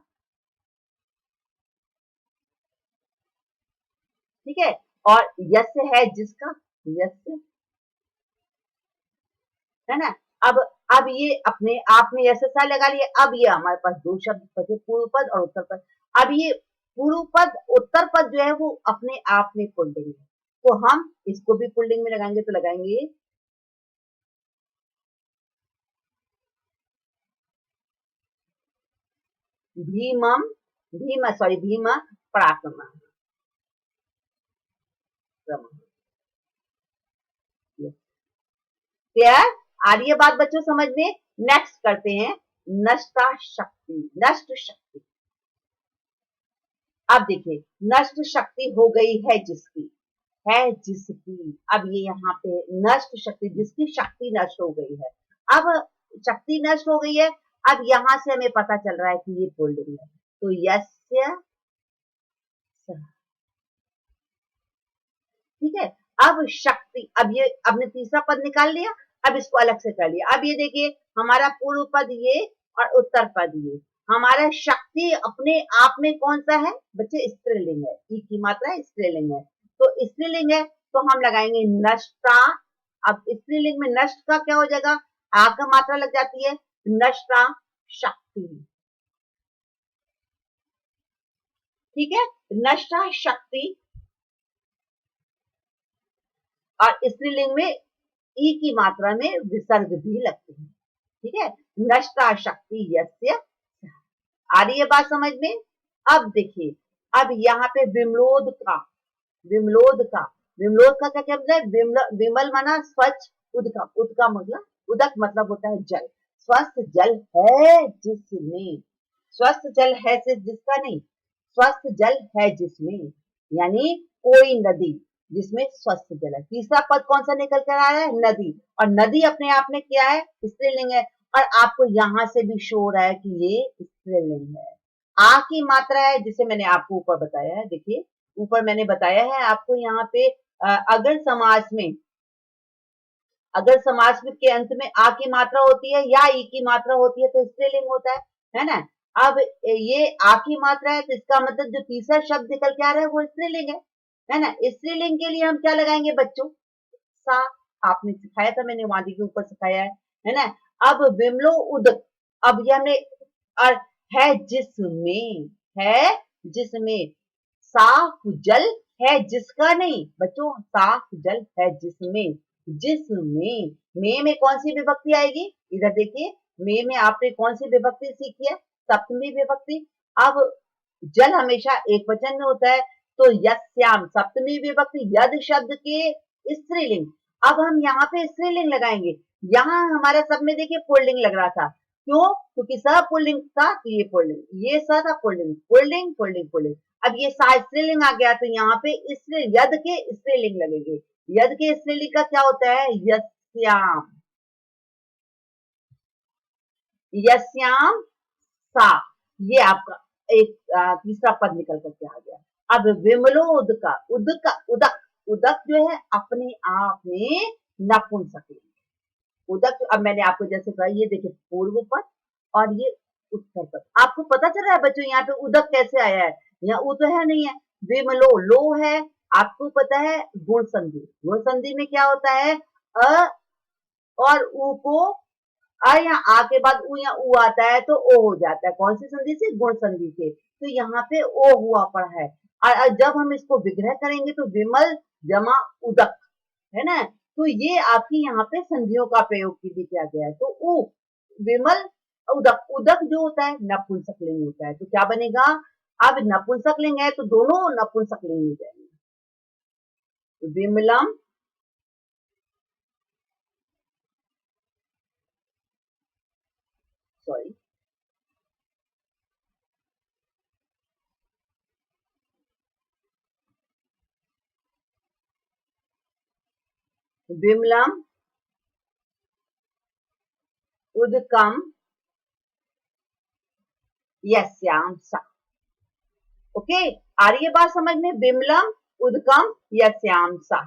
ठीक है। और यस्य है जिसका, यस्य, है ना। अब अब ये अपने आप में ऐसे सा लगा लिया। अब ये हमारे पास दो शब्द बचे, पूर्व पद और उत्तर पद। अब ये पूर्व पद उत्तर पद जो है वो अपने आप में पुल्लिंग है, तो हम इसको भी पुल्लिंग में लगाएंगे, तो लगाएंगे भीमम, भीम पराक्रम। क्लियर? आ रही है बात बच्चों समझ में? नेक्स्ट करते हैं नष्टा शक्ति, नष्ट शक्ति। अब देखिए, नष्ट शक्ति हो गई है जिसकी, है जिसकी। अब ये यहाँ पे नष्ट शक्ति, जिसकी शक्ति नष्ट हो गई है। अब शक्ति नष्ट हो गई है, अब यहाँ से हमें पता चल रहा है कि ये पुल्लिंग है, तो यस्य सः। ठीक है। अब शक्ति, अब ये आपने तीसरा पद निकाल लिया, अब इसको अलग से कर लिया। अब ये देखिए, हमारा पूर्व पद ये और उत्तर पद ये। हमारा शक्ति अपने आप में कौन सा है बच्चे? स्त्रीलिंग है, ई की मात्रा स्त्रीलिंग है, तो स्त्रीलिंग है तो हम लगाएंगे नष्टा। अब स्त्रीलिंग में नष्ट का क्या हो जाएगा? आ का मात्रा लग जाती है, नष्टा शक्ति। ठीक है, नष्टा शक्ति। और स्त्रीलिंग में ई की मात्रा में विसर्ग भी लगते हैं। ठीक है, नष्टा शक्ति यस्य। आ रही है बात समझ में? अब देखिए, अब यहाँ पे विमलोद का, विमलोद का, विमलोद का क्या क्या मतलब? विमल माना स्वच्छ, उदक, उदका मतलब, उदक मतलब होता है जल। स्वस्थ जल है जिसमें, स्वस्थ जल है सिर्फ जिसका नहीं, स्वस्थ जल है जिसमें, यानी कोई नदी जिसमें स्वस्थ जल है। तीसरा पद कौन सा निकल कर आ रहा है? नदी। और नदी अपने आप में क्या है? स्त्रीलिंग है। और आपको यहां से भी शो हो रहा है कि ये स्त्रीलिंग है। आ की मात्रा है, जिसे मैंने आपको ऊपर बताया है। देखिए, ऊपर मैंने बताया है आपको यहाँ पे अगर समास में, अगर समास में के अंत में आ की मात्रा होती है या ई की मात्रा होती है तो स्त्रीलिंग होता है ना। अब ये आ की मात्रा है, तो इसका मतलब जो तीसरा शब्द निकल के आ रहा है वो स्त्रीलिंग है ना। स्त्रीलिंग के लिए हम क्या लगाएंगे बच्चों? सा। आपने सिखाया था, मैंने वादी के ऊपर सिखाया है ना। अब विमलो उदक, अब ये हमने और है जिसमें, है जिसमें साफ जल है जिसका नहीं बच्चों, साफ जल है जिसमें, जिसमें में कौन सी विभक्ति आएगी? इधर देखिए, में आपने कौन सी विभक्ति सीखी है? सप्तमी विभक्ति। अब जल हमेशा एक वचन में होता है, तो यस्याम सप्तमी विभक्ति, यद शब्द के स्त्रीलिंग। अब हम यहाँ पे स्त्रीलिंग लगाएंगे। यहाँ हमारा सब में देखिए पुल्लिंग लग रहा था, क्यों? क्योंकि स पुल्लिंग था, तो ये पुल्लिंग, ये स था पुल्लिंग, पुल्लिंग पुल्लिंग पुल्लिंग। अब ये सा स्त्रीलिंग आ गया, तो यहाँ पे यद के स्त्रीलिंग लगेंगे। यद के स्त्रीलिंग का क्या होता है? यस्याम, यस्याम सा। ये आपका एक तीसरा पद निकल करके आ गया। अब विमलो उदका, उदक, उदक, उदक जो है अपने आप में नपुंसक। उदक, अब मैंने आपको जैसे कहा, ये देखिए पूर्व पद और ये उत्तर पद। आपको पता चल रहा है बच्चों यहाँ पे उदक कैसे आया है? यहाँ ऊ तो है नहीं है, विमलो लो है। आपको पता है गुण संधि, गुण संधि में क्या होता है? अ और ऊ को, अ या आ के बाद ऊ या ऊ आता है तो ओ हो जाता है। कौन सी संधि से? गुण संधि से। तो यहाँ पे ओ हुआ पड़ा है। और जब हम इसको विग्रह करेंगे तो विमल जमा उदक, है ना। तो ये आपकी यहाँ पे संधियों का प्रयोग भी किया गया है। तो उ, विमल, उदक, उदक जो होता है नपुंसकलिंग होता है, तो क्या बनेगा? अब नपुंसकलिंग है तो दोनों नपुंसकलिंग हो जाएंगे। विमलम, सॉरी, विमलम उदकम यस्याम सा। ओके, आ रही है बात समझ में? विमलम उदकम यस्याम सा,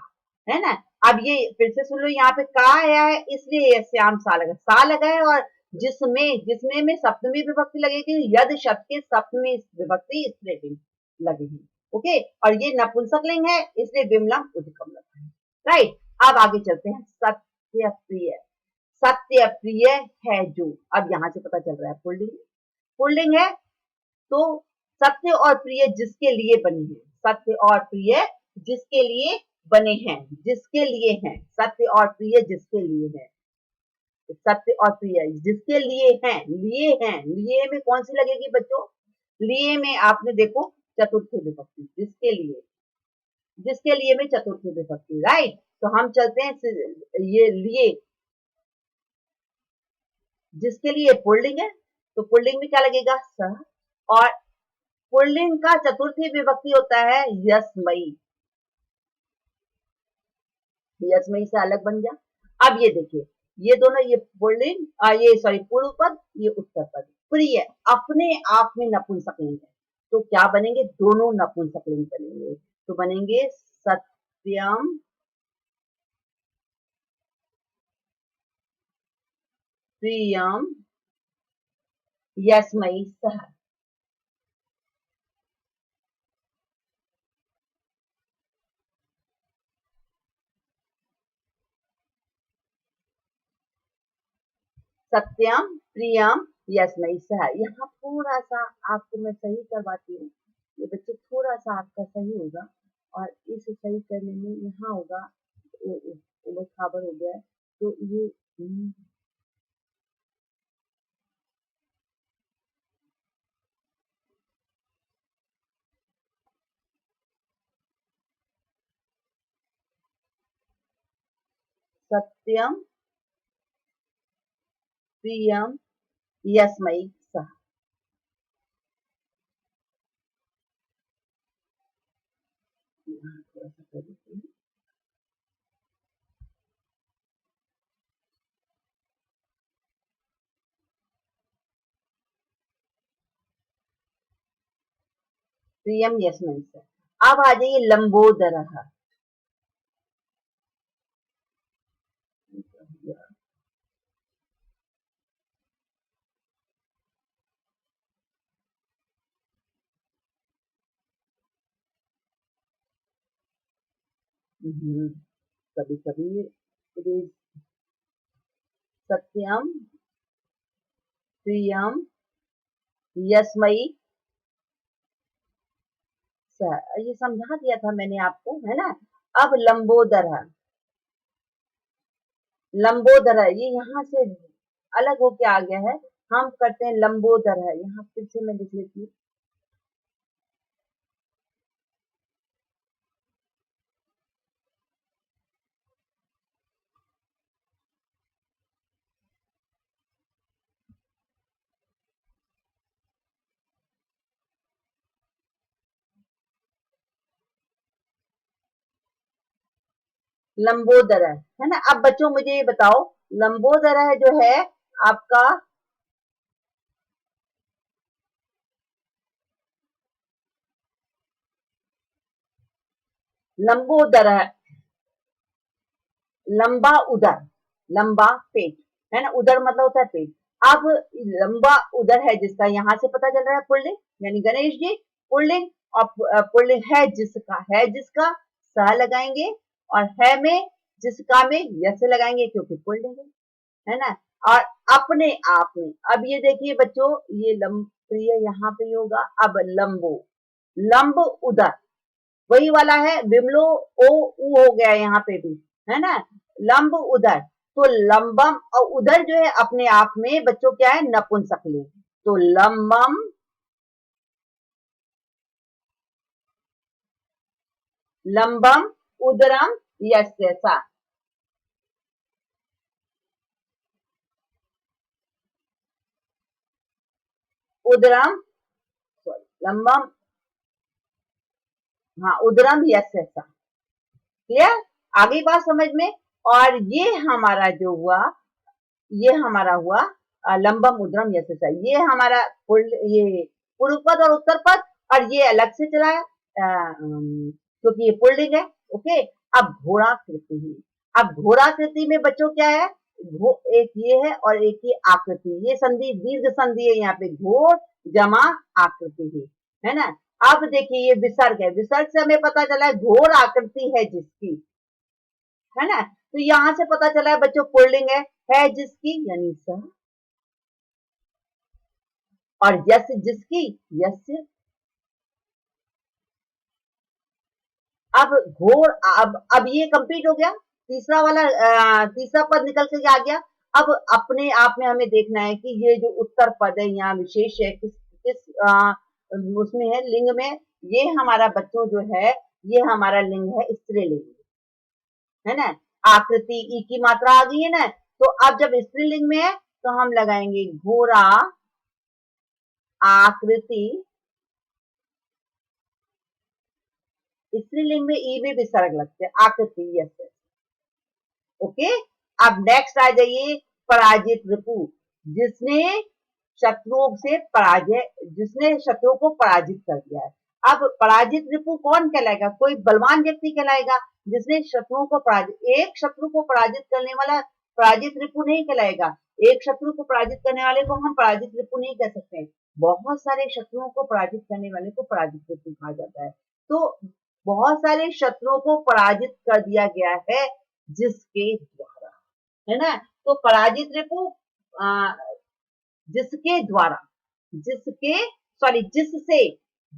है ना। अब ये फिर से सुन लो, यहाँ पे का आया है इसलिए यस्याम सा लगा है। और जिसमें, जिसमें में सप्तमी विभक्ति लगेगी, यद शब्द के सप्तमी विभक्ति स्त्रीलिंग लगेगी। ओके, और ये नपुंसकलिंग है इसलिए विमलम उदकम लगा है। राइट, अब आगे चलते हैं। सत्य प्रिय, सत्य प्रिय है जो। अब यहाँ से पता चल रहा है पुल्लिंग, पुल्लिंग है तो सत्य और प्रिय जिसके लिए बने हैं, सत्य और प्रिय जिसके लिए बने हैं, जिसके लिए हैं, सत्य और प्रिय जिसके लिए है, सत्य और प्रिय जिसके लिए हैं, लिए हैं, लिए में कौन सी लगेगी बच्चों? लिए में आपने देखो चतुर्थी विभक्ति, जिसके लिए में चतुर्थी विभक्ति, राइट। तो हम चलते हैं ये लिए, जिसके लिए पुल्लिंग है तो पुल्लिंग में क्या लगेगा? सह। और पुल्लिंग का चतुर्थी विभक्ति होता है यस्मयी, यस्मयी से अलग बन गया। अब ये देखिए, ये दोनों, ये पुल्लिंग, ये सॉरी पूर्व पद, ये उत्तर पद। प्रिय अपने आप में नपुंसकलिंग है, तो क्या बनेंगे? दोनों नपुंसकलिंग बनेंगे, तो बनेंगे सत्यम प्रियम यस्मयी सह। सत्यम प्रियम यस्मयी सह। यहाँ थोड़ा सा आपको मैं सही करवाती हूँ, ये बच्चे थोड़ा सा आपका सही होगा, और इस सही करने में यहाँ होगा उबड़ खाबड़ हो गया है, तो ये सत्यम प्रियम यस्मयी सह। यहाँ थोड़ा सा कर देते हैं। प्रियम यस्मयी सह। अब आ जाइए लंबोदरः। कभी कभी सत्यम प्रियम यस्मयी सह, ये समझा दिया था मैंने आपको, है ना। अब लंबोदरः, लंबोदरः ये यहाँ से अलग होके आ गया है, हम करते हैं लंबोदरः। यहाँ फिर से मैं लिख लेती हूँ, लंबोदरः, है ना। अब बच्चों मुझे ये बताओ, लंबोदरः जो है आपका, लंबोदरः, लंबा उदर, लंबा पेट, है ना। उदर मतलब होता है पेट। अब लंबा उदर है जिसका, यहाँ से पता चल रहा है पुल्लिंग, यानी गणेश जी पुल्लिंग, और पुल्लिंग है जिसका, है जिसका सह लगाएंगे, और है में जिसका में यस लगाएंगे क्योंकि पुल्लिंग है ना। और अपने आप में, अब ये देखिए बच्चों, ये लंब प्रिय यहाँ पे होगा। अब लंबो, लंब उदर वही वाला है, बिमलो ओ ऊ हो गया यहाँ पे भी, है ना। लंब उदर, तो लंबम और उदर जो है अपने आप में बच्चों क्या है? नपुंसकलिंग। तो लंबम, लंबम उदरम यस्य सा। उदरम, सॉरी, लंबम, हाँ उदरम यस्य सा। क्लियर? आगे बात समझ में। और ये हमारा जो हुआ, ये हमारा हुआ लंबम उद्रम यस्य सा। ये हमारा ये पूर्व पद और उत्तर पद, और ये अलग से चला है क्योंकि ये पुल्लिंग है। ओके। अब घोड़ाकृति, अब घोड़ाकृति में बच्चों क्या है? एक ये है और एक ये आकृति, ये संधि दीर्घ संधि है यहाँ पे, घोड़ जमा आकृति है ना। अब देखिए ये विसर्ग है, विसर्ग से हमें पता चला है घोड़ आकृति है जिसकी, है ना। तो यहाँ से पता चला है बच्चों पुल्लिंग है जिसकी यानी सह, और यस्य जिसकी यस्य। अब घोर, अब ये कंप्लीट हो गया, तीसरा वाला तीसरा पद निकल के आ गया। अब अपने आप में हमें देखना है कि ये जो उत्तर पद है यहाँ विशेष है, किस किस उसमें है, लिंग में। ये हमारा बच्चों जो है, ये हमारा लिंग है स्त्रीलिंग, है ना। आकृति ई की मात्रा आ गई है ना, तो अब जब स्त्रीलिंग में है तो हम लगाएंगे घोड़ा, आकृति। स्त्रीलिंग में ई में विसर्ग लगते हैं, आकृति। Yes, okay. अब नेक्स्ट आ जाइए, पराजित रिपु, जिसने शत्रुओं से पराजय, जिसने शत्रु को पराजित कर दिया है। अब पराजित रिपु कौन कहलाएगा? कोई बलवान व्यक्ति कहलाएगा, जिसने शत्रुओं को पराजित, एक शत्रु को पराजित करने वाला पराजित रिपु नहीं कहलाएगा। एक शत्रु को पराजित करने वाले को हम पराजित रिपु नहीं कह सकते। बहुत सारे शत्रुओं को पराजित करने वाले को पराजित रिपु कहा जाता है। तो बहुत सारे शत्रुओं को पराजित कर दिया गया है जिसके द्वारा, है ना। तो पराजित रिपु जिसके द्वारा, जिसके, सॉरी, जिससे,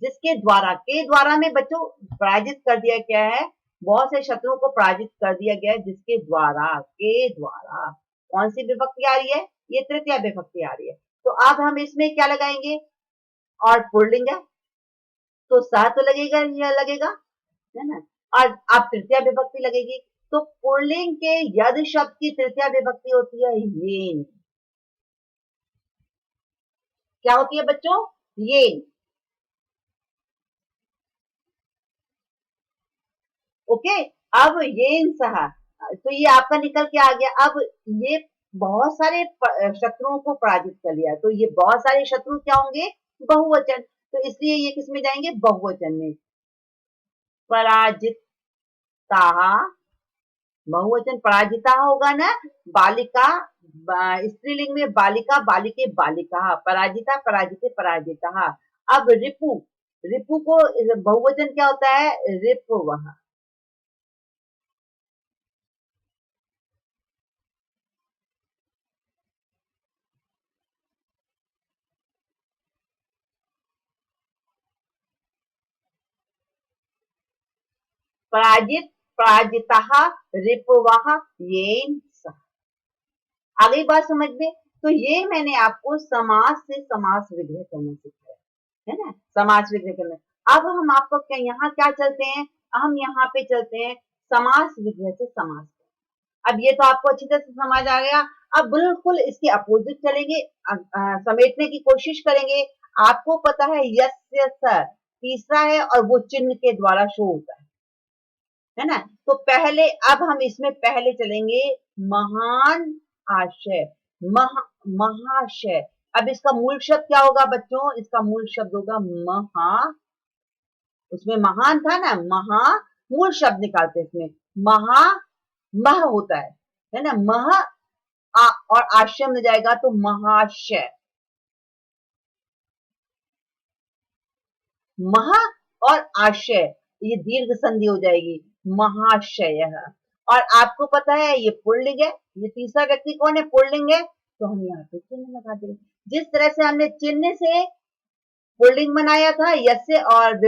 जिसके द्वारा, के द्वारा में बच्चों पराजित कर दिया गया है, बहुत से शत्रुओं को पराजित कर दिया गया है जिसके द्वारा, के द्वारा। कौन सी विभक्ति आ रही है? ये तृतीया विभक्ति आ रही है। तो अब हम इसमें क्या लगाएंगे? और पुल्लिंग है तो सह तो लगेगा, यह लगेगा, है ना। और अब तृतीया विभक्ति लगेगी, तो पुल्लिंग के यद शब्द की तृतीया विभक्ति होती है येन। क्या होती है बच्चों? येन। ओके। अब येन सह, तो ये आपका निकल के आ गया। अब ये बहुत सारे शत्रुओं को पराजित कर लिया, तो ये बहुत सारे शत्रु क्या होंगे? बहुवचन। तो इसलिए ये किसमें जाएंगे? बहुवचन में। पराजिता, बहुवचन पराजिता होगा ना। बालिका, स्त्रीलिंग में बालिका, बालिके, बालिका। पराजिता, पराजिते, पराजिता। अब रिपु, रिपु को बहुवचन क्या होता है? रिपुवः। पराजित, पराजितः, रिपुवः, येन सह। आ गई बात समझ में? तो ये मैंने आपको समास से समास विग्रह करना सिखाया, है ना। समास विग्रह करना। अब हम आपको क्या यहाँ क्या चलते हैं? हम यहाँ पे चलते हैं समास विग्रह से समास। अब ये तो आपको अच्छी तरह से समझ आ गया। अब बिल्कुल इसके अपोजिट चलेंगे, समेटने की कोशिश करेंगे। आपको पता है यस्य स तीसरा है और वो चिन्ह के द्वारा शो होता है ना। तो पहले, अब हम इसमें पहले चलेंगे महान आशय, महाशय। अब इसका मूल शब्द क्या होगा बच्चों? इसका मूल शब्द होगा महा, उसमें महान था ना, महा, मूल शब्द निकालते हैं इसमें। महा, मह होता है ना। मह और आश्रम में जाएगा तो महाशय। महा और आशय, ये दीर्घ संधि हो जाएगी, महाशय। और आपको पता है ये पुल्लिंग है, ये तीसरा व्यक्ति कौन है? पुल्लिंग है, तो हम यहाँ पे चिन्ह लगा देंगे। जिस तरह से हमने चिन्ह से पुल्लिंग बनाया था, यस्य और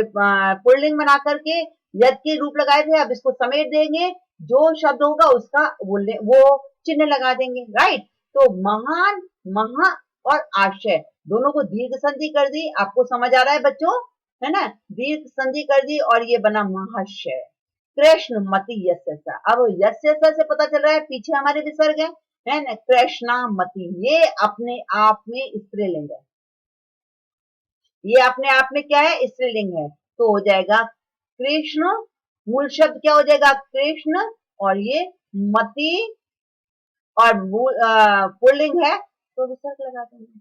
पुल्लिंग बना करके यद के रूप लगाए थे, अब इसको समेट देंगे, जो शब्द होगा उसका वो चिन्ह लगा देंगे, राइट। तो महान, महा और आशय दोनों को दीर्घ संधि कर दी। आपको समझ आ रहा है बच्चों, है ना। दीर्घ संधि कर दी और ये बना महाशय। कृष्ण मति यस्य स। अब यस्य स से पता चल रहा है पीछे हमारे विसर्ग है ना। कृष्णा मति, ये अपने आप में स्त्रीलिंग है, ये अपने आप में क्या है? स्त्रीलिंग है। तो हो जाएगा कृष्ण, मूल शब्द क्या हो जाएगा? कृष्ण, और ये मति और पुल्लिंग है तो विसर्ग लगा देंगे।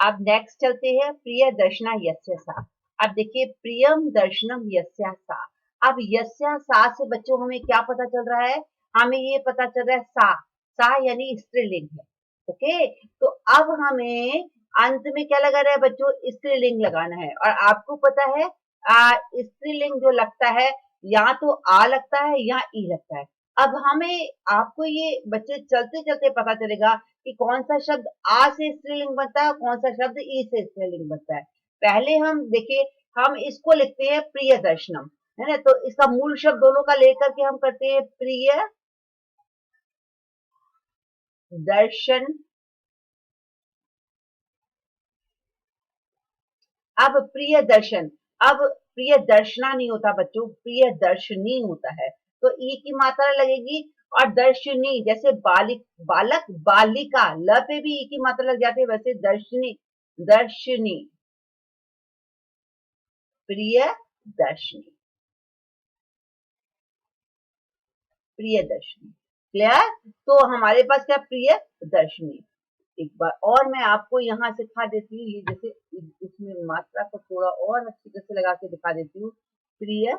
अब नेक्स्ट चलते हैं प्रिय दर्शना यस्य सा। अब देखिए प्रियम दर्शनम यस्या सा। अब यस्या सा से बच्चों हमें क्या पता चल रहा है? हमें ये पता चल रहा है सा यानी स्त्रीलिंग है। ओके, तो अब हमें अंत में क्या लगा रहा है बच्चों? स्त्रीलिंग लगाना है। और आपको पता है स्त्रीलिंग जो लगता है या तो आ लगता है या ई लगता है। अब हमें आपको ये बच्चे चलते-चलते पता चलेगा कि कौन सा शब्द आ से स्त्रीलिंग बनता है और कौन सा शब्द ई से स्त्रीलिंग बनता है। पहले हम देखिए हम इसको लिखते हैं प्रियदर्शनम, है ना? तो इसका मूल शब्द दोनों का लेकर के हम करते हैं प्रिय दर्शन। अब प्रिय दर्शन, अब प्रिय दर्शना नहीं होता बच्चों, प्रिय दर्शनी होता है। तो ई की मात्रा लगेगी और दर्शनी जैसे बालक बालिका ल पे भी ई की मात्रा लग जाती है, वैसे दर्शनी दर्शनी प्रिय दर्शनी प्रिय दर्शनी। क्लियर? तो हमारे पास क्या प्रिय दर्शनी। एक बार और मैं आपको यहाँ सिखा देती हूँ, ये जैसे इसमें मात्रा को थोड़ा और अच्छी तरह से लगा के दिखा देती हूँ। प्रिय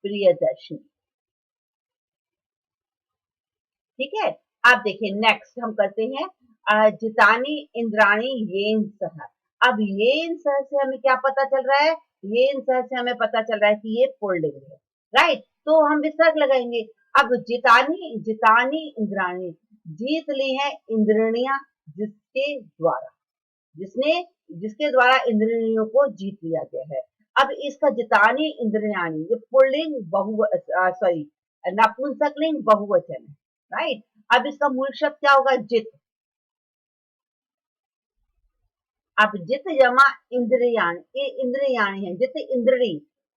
प्रियदर्शनी। ठीक है? आप देखिए नेक्स्ट हम करते हैं जितानी इंद्राणी येन सह। अब येन सह से हमें क्या पता चल रहा है? येन सह से हमें पता चल रहा है कि ये पुल्लिंग है, राइट? तो हम विसर्ग लगाएंगे। अब जितानी जितानी इंद्राणी, जीत ली है इंद्रणियां जिसके द्वारा, जिसने जिसके द्वारा इंद्रियों को जीत लिया गया है। अब इसका जितानी इंद्रियाणी ये पुल्लिंग बहु सॉरी नपुंसकलिंग बहुवचन है, राइट? अब इसका मूल शब्द क्या होगा? जित। अब जित जमा इंद्रियाणी, ये इंद्रियाणी है, जित इंद्री।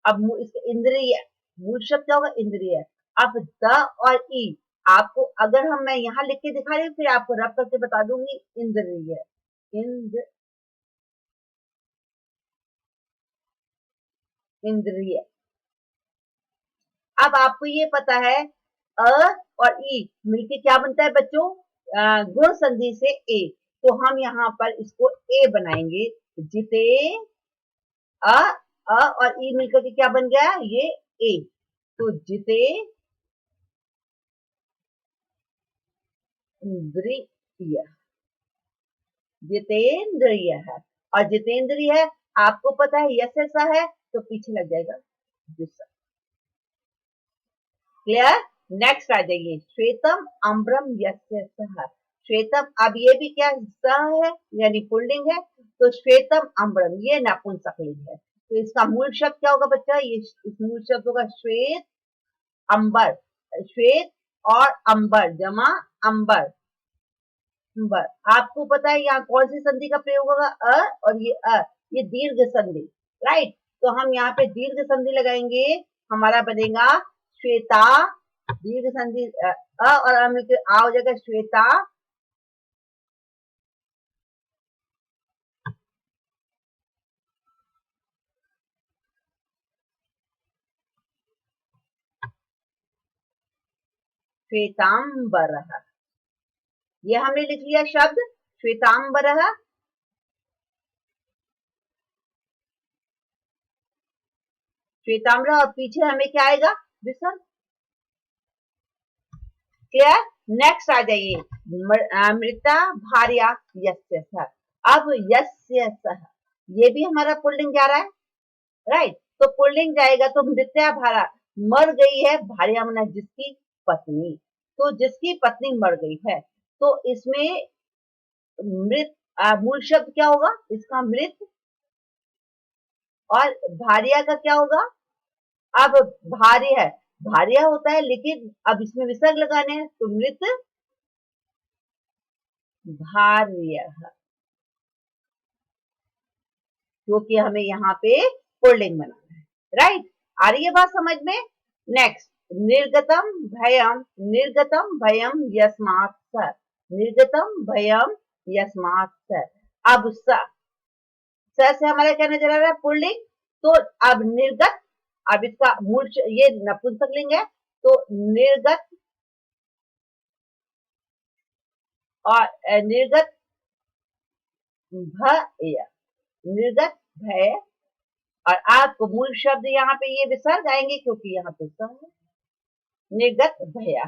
अब इसका इंद्रिय मूल शब्द क्या होगा? इंद्रिय। अब द और ई आपको अगर हम मैं यहाँ लिख के दिखा रही हूँ फिर आपको रब करके बता दूंगी इंद्रिय इंद्र इंद्रिय। अब आपको ये पता है अ और ई मिलके क्या बनता है बच्चों? गुण संधि से ए। तो हम यहाँ पर इसको ए बनाएंगे। जिते अ और ई मिलकर के क्या बन गया? ये ए। तो जिते इंद्रिय, जितेंद्रिय है। और जितेंद्रिय है आपको पता है यस ऐसा है तो पीछे लग जाएगा दूसरा। क्लियर? नेक्स्ट आ जाइए श्वेतम अम्बरम यस्य सह। श्वेतम, अब ये भी क्या सह है यानी पुल्लिंग है, तो श्वेतम अम्बरम ये नपुंसकलिंग है। तो इसका मूल शब्द क्या होगा बच्चा? ये इस मूल शब्द होगा श्वेत अंबर। श्वेत और अंबर जमा अंबर। अंबर आपको पता है यहाँ कौन सी संधि का प्रयोग होगा? और ये दीर्घ संधि, राइट? तो हम यहाँ पे दीर्घ संधि लगाएंगे, हमारा बनेगा श्वेता। दीर्घ संधि और हम आ हो जाएगा श्वेता श्वेतांबर। ये हमने लिख लिया शब्द श्वेतांबर। श्वेतांबर और पीछे हमें क्या आएगा? विसर्ग। क्लियर? नेक्स्ट आ जाइए मृता भार्या यस्य सह। अब यस्य सह ये भी हमारा पुल्लिंग जा रहा है, राइट? तो पुल्लिंग जाएगा तो मृत्या भारा, मर गई है भार्या मना जिसकी पत्नी। तो जिसकी पत्नी मर गई है तो इसमें मृत मूल शब्द क्या होगा? इसका मृत। और भार्या का क्या होगा? अब भार्य है, भार्या होता है लेकिन अब इसमें विसर्ग लगाने हैं तो मृत भार्य, क्योंकि हमें यहाँ पे पुल्लिंग बनाना है, राइट? आ रही है बात समझ में? नेक्स्ट निर्गतम भयम, निर्गतम भयम यस्मात् सर। निर्गतम भयम यस्मात् सर। अब सर से हमारा क्या नजर आ रहा है? पुल्लिंग। तो अब निर्गत, अब इसका मूल ये नपुंसकलिंग है तो निर्गत और निर्गत भय, निर्गत भय। और आपको मूल शब्द यहाँ पे ये विसर्ग आएंगे क्योंकि यहाँ पे स है। निर्गत भय।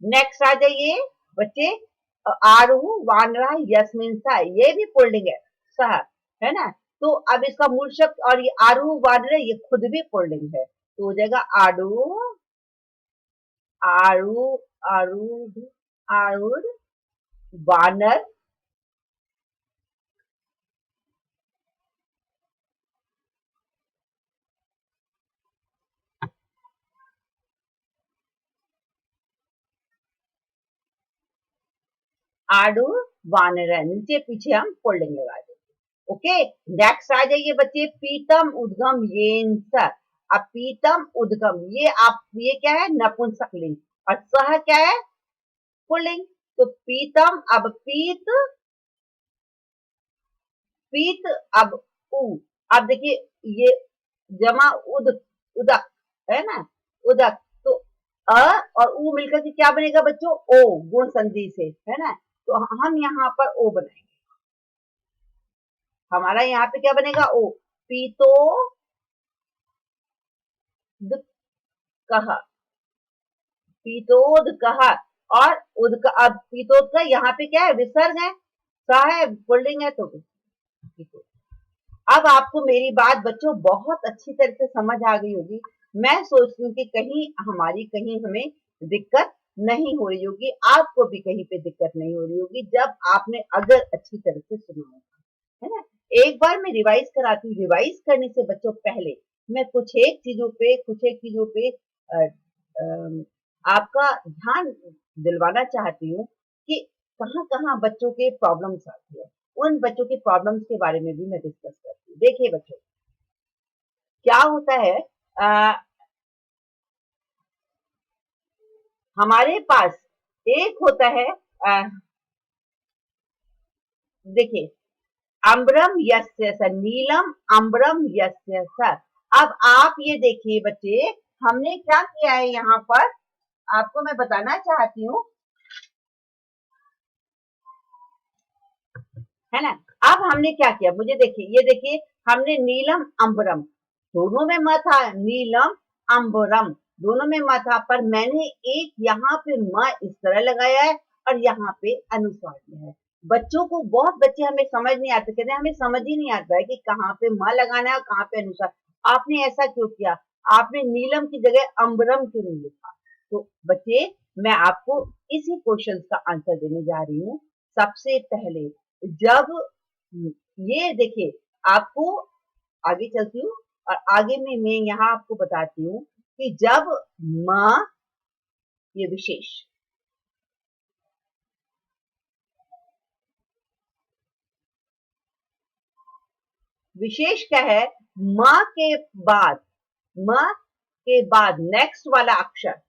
नेक्स्ट आ जाइए बच्चे आरू वानरा यस्मिन सा, ये भी पुल्लिंग है, सह, है ना। तो अब इसका मूल शब्द, और ये आरू वानरा ये खुद भी पुल्लिंग है, तो हो जाएगा आडू, आरू, आरूढ़, आरूढ़, वानर, आडू, वानर, नीचे पीछे हम फोल्डिंग लगा देंगे। ओके, नेक्स्ट आ जाइए बच्चे, पीतम उद्गम येन। अब पीतम उद्गम, ये आप, ये क्या है, नपुंसकलिंग, और सह क्या है, पुल्लिंग। तो पीतम, अब पीत, पीत, अब उ, अब देखिए ये जमा उद, उदक, है ना, उदक। तो अ और उ मिलकर के क्या बनेगा बच्चों, ओ, गुण संधि से, है ना। तो हम यहाँ पर ओ बनाएंगे, हमारा यहाँ पे क्या बनेगा, ओ, पीतो द कहा, पीतोद कहा, और उद का, अब पीतोद का यहाँ पे क्या है, विसर्ग है, सा है, पुल्लिंग है, तो पीतोद। अब आपको मेरी बात बच्चों बहुत अच्छी तरह से समझ आ गई होगी। मैं सोचती हूँ कि कहीं हमारी, कहीं हमें दिक्कत नहीं हो रही होगी, आपको भी कहीं पे दिक्कत नहीं हो रही होगी, जब आपने अगर अच्छी तरह से सुना होगा, है ना। एक बार मैं रिवाइज कराती हूँ, रिवाइज करने से बच्चों पहले मैं कुछ एक चीजों पे आपका ध्यान दिलवाना चाहती हूँ कि कहाँ कहाँ बच्चों के प्रॉब्लम्स आती है, उन बच्चों की प्रॉब्लम्स के बारे में भी मैं डिस्कस करती हूँ। देखिए बच्चों, क्या होता है, आ, हमारे पास एक होता है, आ, देखिए, अम्बरम यस्य स, नीलम अम्बरम यस्य स। अब आप ये देखिए बच्चे, हमने क्या किया है यहाँ पर, आपको मैं बताना चाहती हूँ, है ना। अब हमने क्या किया, मुझे देखिए, ये देखिए, हमने नीलम अम्बरम, दोनों में म था, नीलम अम्बरम, दोनों में म था, पर मैंने एक यहाँ पे म इस तरह लगाया है, और यहाँ पे अनुस्वार दिया है। बच्चों को, बहुत बच्चे हमें समझ नहीं आते, कहते हैं हमें समझ ही नहीं आता है कि कहाँ पे म लगाना है और कहाँ पे अनुस्वार। आपने ऐसा क्यों किया, आपने नीलम की जगह अम्बरम क्यों नहीं लिखा। तो बच्चे, मैं आपको इसी क्वेश्चन का आंसर देने जा रही हूँ। सबसे पहले, जब ये देखिए, आपको आगे चलती हूँ, और आगे में मैं यहाँ आपको बताती हूँ कि जब माँ, ये विशेष, विशेष क्या है, माँ के बाद, माँ के बाद नेक्स्ट वाला अक्षर,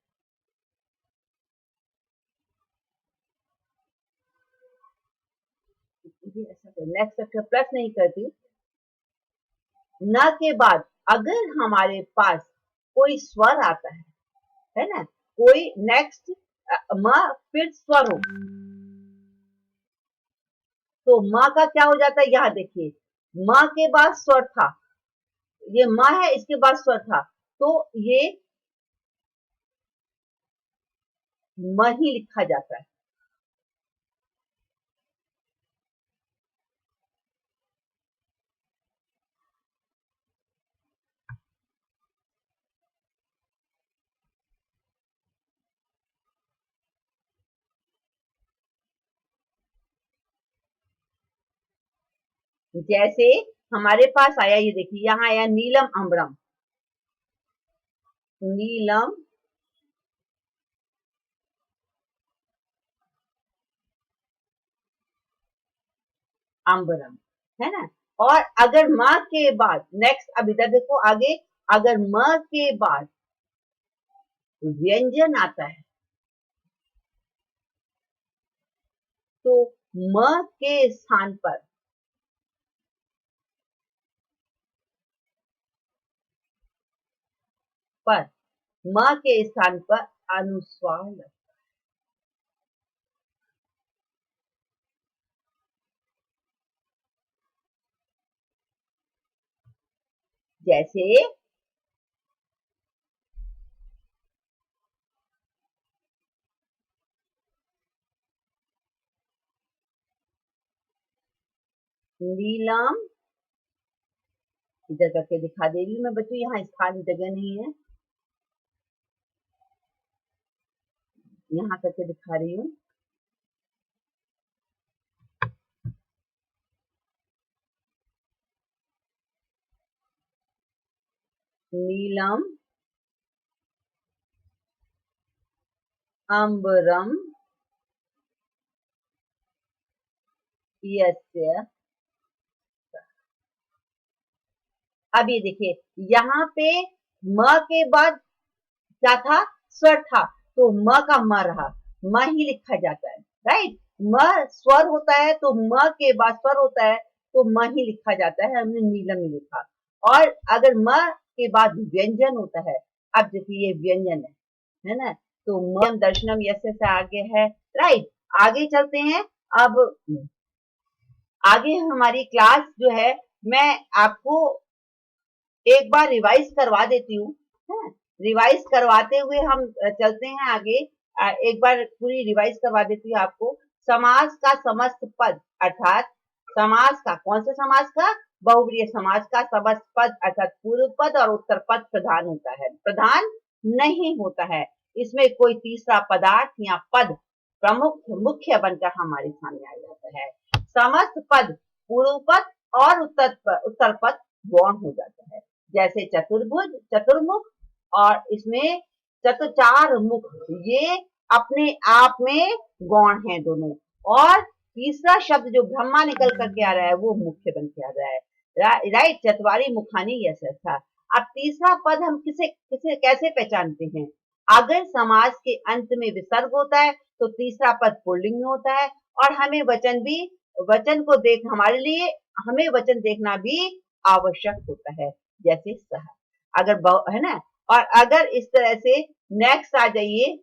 नेक्स्ट अक्षर प्लस नहीं करती, न के बाद अगर हमारे पास कोई स्वर आता है ना, कोई नेक्स्ट माँ फिर स्वर हो, तो माँ का क्या हो जाता है, यहाँ देखिए, माँ के बाद स्वर था, ये माँ है, इसके बाद स्वर था, तो ये म ही लिखा जाता है। जैसे हमारे पास आया, ये देखिए, यहाँ आया नीलम अम्बरम, नीलम अम्बरम, है ना। और अगर माँ के बाद नेक्स्ट, अब इधर देखो आगे, अगर म के बाद व्यंजन आता है, तो म के स्थान पर म के स्थान पर अनुस्वार लगता है। जैसे नीलम, इधर करके दिखा दे रही हूँ मैं बच्चों, यहाँ खाली जगह नहीं है, यहाँ करके दिखा रही हूँ। नीलम अंबरम यस्य। अब ये देखिए, यहाँ पे म के बाद क्या था, स्वर था, तो म का म रहा, म ही लिखा जाता है, राइट। म स्वर होता है तो म के बाद स्वर होता है तो म ही लिखा जाता है, हमने नीलम में लिखा। और अगर म के बाद व्यंजन होता है, अब देखिए ये व्यंजन है ना, तो म दर्शनम यस्य से आगे है, राइट। आगे चलते हैं। अब आगे हमारी क्लास जो है, मैं आपको एक बार रिवाइज करवा देती हूँ, है। रिवाइज करवाते हुए हम चलते हैं आगे। एक बार पूरी रिवाइज करवा देती हूँ आपको। समास का समस्त पद अर्थात समास का, कौन से समास का, बहुव्रीहि समास का समस्त पद अर्थात पूर्व पद और उत्तर पद प्रधान होता है, प्रधान नहीं होता है। इसमें कोई तीसरा पदार्थ या पद प्रमुख मुख्य बनकर हमारे सामने आ जाता है। समस्त पद पूर्व पद और उत्तर पद गौण हो जाता है। जैसे चतुर्भुज, चतुर्मुख, और इसमें चार मुख, ये अपने आप में गौण है दोनों। और तीसरा शब्द जो ब्रह्मा निकल करके आ रहा है वो मुख्य बन के आ रहा है, राइट। चतवारी मुखानी यह था। अब तीसरा पद हम किसे किसे कैसे पहचानते हैं, अगर समास के अंत में विसर्ग होता है तो तीसरा पद पुल्लिंग में होता है, और हमें वचन को देख हमारे लिए हमें वचन देखना भी आवश्यक होता है, जैसे सह, अगर है ना। और अगर इस तरह से नेक्स्ट आ जाइए,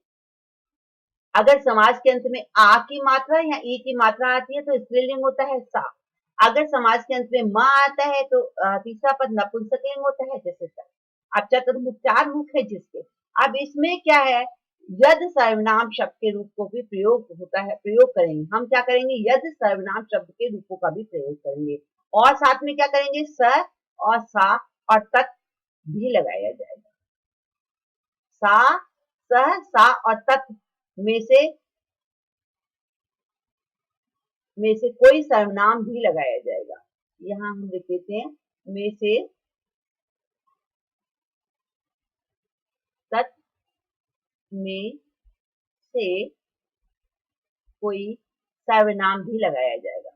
अगर समाज के अंत में आ की मात्रा या ई की मात्रा आती है तो स्त्रीलिंग होता है सा। अगर समाज के अंत में म आता है तो तीसरा पद नपुंसकलिंग होता है, जैसे सा। अब चतुर्मुख चार मुख है जिसके, अब इसमें क्या है, यद सर्वनाम शब्द के रूप को भी प्रयोग होता है, प्रयोग करेंगे हम, क्या करेंगे, यद सर्वनाम शब्द के रूपों का भी प्रयोग करेंगे, और साथ में क्या करेंगे, स और सा और तत् भी लगाया जाएगा। सा, सह, सा और तत् में से कोई सर्वनाम भी लगाया जाएगा। यहाँ हम लिख देते हैं, में से तत् में से कोई सर्वनाम भी लगाया जाएगा।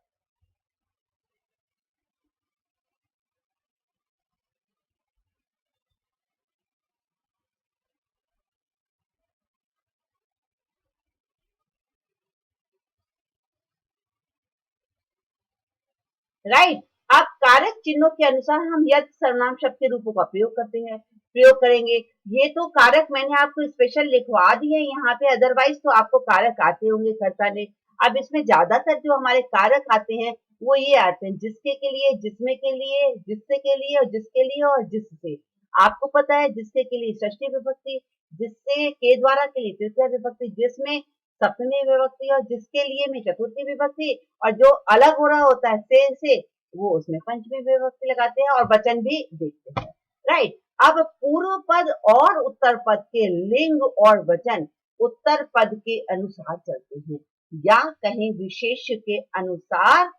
राइट। अब कारक चिन्हों के अनुसार हम यद सर्वनाम शब्द के रूपों का प्रयोग करेंगे। ये तो कारक मैंने आपको स्पेशल लिखवा दिए यहाँ पे, अदरवाइज तो आपको कारक आते होंगे कर्ता ने। अब इसमें ज्यादातर जो हमारे कारक आते हैं वो ये आते हैं, जिसके के लिए, जिसमें के लिए, जिससे के लिए, और जिसके लिए, और जिससे। आपको पता है जिससे के लिए षष्ठी विभक्ति, जिससे के द्वारा के लिए तृतीय विभक्ति, जिसमें सप्तमी विभक्ति, और जिसके लिए में चतुर्थी विभक्ति, और जो अलग हो रहा होता है से वो उसमें पंचमी विभक्ति लगाते हैं और वचन भी देखते हैं, राइट। अब पूर्व पद और उत्तर पद के लिंग और वचन उत्तर पद के अनुसार चलते हैं, या कहीं विशेष के अनुसार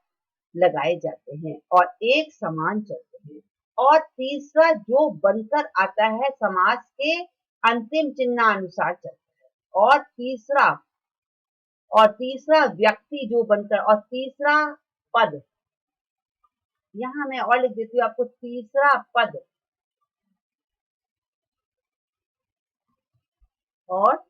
लगाए जाते हैं और एक समान चलते हैं। और तीसरा जो बनकर आता है समास के अंतिम चिन्ह अनुसार चलता है, और तीसरा व्यक्ति जो बनकर, और तीसरा पद, यहां मैं और लिख देती हूँ आपको, तीसरा पद और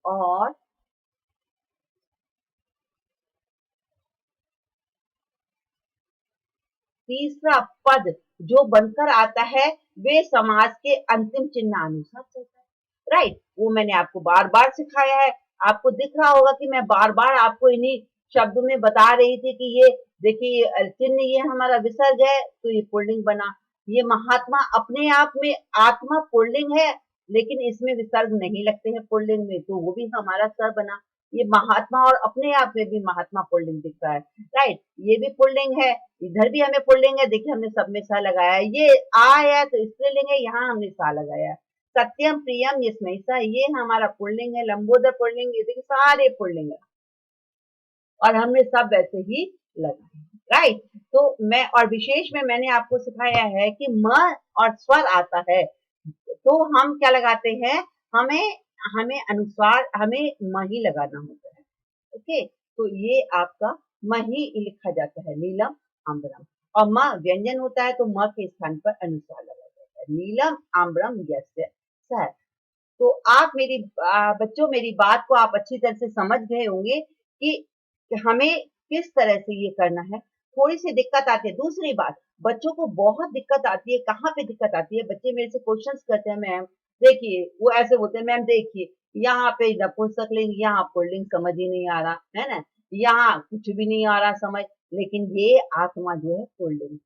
और तीसरा पद जो बनकर आता है वे समास के अंतिम चिन्ह अनुसार चलता है, राइट। वो मैंने आपको बार बार सिखाया है, आपको दिख रहा होगा कि मैं बार बार आपको इन्हीं शब्दों में बता रही थी कि ये देखिए चिन्ह, ये हमारा विसर्ग है तो ये पुल्लिंग बना, ये महात्मा अपने आप में आत्मा पुल्लिंग है, लेकिन इसमें विसर्ग नहीं लगते हैं पुल्लिंग में, तो वो भी हमारा स बना। ये महात्मा और अपने आप में भी महात्मा पुल्लिंग दिख रहा है, राइट? ये भी पुल्लिंग है, इधर भी हमें पुल्लिंग है, देखिए हमने सब में स लगाया है। ये आ है तो स्त्रीलिंग है, यहाँ हमने सा लगाया है। सत्यम, प्रियम, इसमें स, ये हमारा पुल्लिंग है, लंबोदर पुल्लिंग, ये देखिए सारे पुल्लिंग है। और हमने सब वैसे ही लगाए, राइट? तो मैं और विशेष में मैंने आपको सिखाया है कि म और स्वर आता है, तो हम क्या लगाते हैं, हमें हमें अनुस्वार हमें म ही लगाना होता है, ओके? तो ये आपका म ही लिखा जाता है, नीलम, अम्बरम। और म व्यंजन होता है तो म के स्थान पर अनुस्वार लगा जाता है। नीलम, अम्बरम, यस्य, सः। तो आप बच्चों मेरी बात को आप अच्छी तरह से समझ गए होंगे कि हमें किस तरह से ये करना है। थोड़ी-सी दिक्कत आती है। दूसरी बात, बच्चों को बहुत दिक्कत आती है, कहाँ पे दिक्कत आती है? बच्चे मेरे से क्वेश्चन्स करते हैं, मैम देखिए, वो ऐसे बोलते हैं, मैम देखिए, यहाँ पे नपुंसकलिंग, यहाँ पुल्लिंग समझ ही नहीं आ रहा, है ना? यहाँ कुछ भी नहीं आ रहा समझ, लेकिन ये आत्मा जो है पुल्लिंग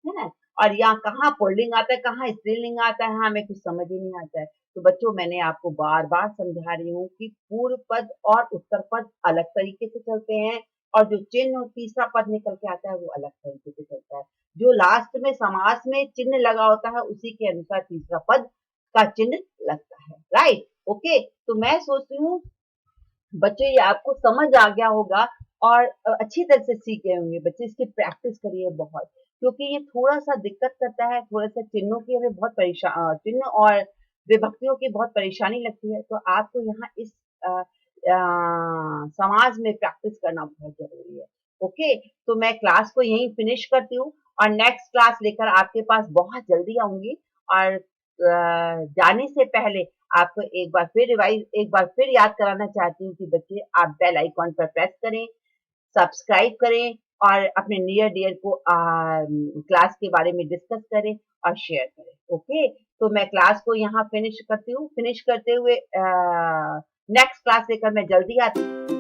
है ना? और यहाँ कहाँ पुल्लिंग आता है, कहाँ स्त्रीलिंग आता है, हमें कुछ समझ ही नहीं आता है। तो बच्चों मैंने आपको बार-बार समझा रही हूँ कि पूर्व पद और उत्तर पद अलग तरीके से चलते हैं और जो चिन्ह और तीसरा पद निकल के आता है वो अलग तरीके से चलता है। जो लास्ट में समास में चिन्ह लगा होता है उसी के अनुसार तीसरा पद का चिन्ह लगता है, राइट? ओके, तो मैं सोचती हूँ बच्चों ये आपको समझ आ गया होगा और अच्छी तरह से सीख गए होंगे बच्चे, इसकी प्रैक्टिस करिए बहुत, क्योंकि ये थोड़ा-सा दिक्कत करता है, थोड़ा-सा चिन्हों की हमें बहुत चिन्ह और विभक्तियों की बहुत परेशानी लगती है, तो आपको यहाँ इस समाज में प्रैक्टिस करना बहुत ज़रूरी है। ओके, तो मैं क्लास को यहीं फिनिश करती हूँ और नेक्स्ट क्लास लेकर आपके पास बहुत जल्दी आऊँगी और जाने से पहले आपको एक बार फिर याद कराना चाहती हूँ कि बच्चे आप बेल आइकॉन पर प्रेस करें, सब्सक्राइब करें और अपने नियर डियर को क्लास के बारे में डिस्कस करें और शेयर करें, ओके? तो मैं क्लास को यहाँ फिनिश करती हूँ, फिनिश करते हुए नेक्स्ट क्लास लेकर मैं जल्दी आती हूँ।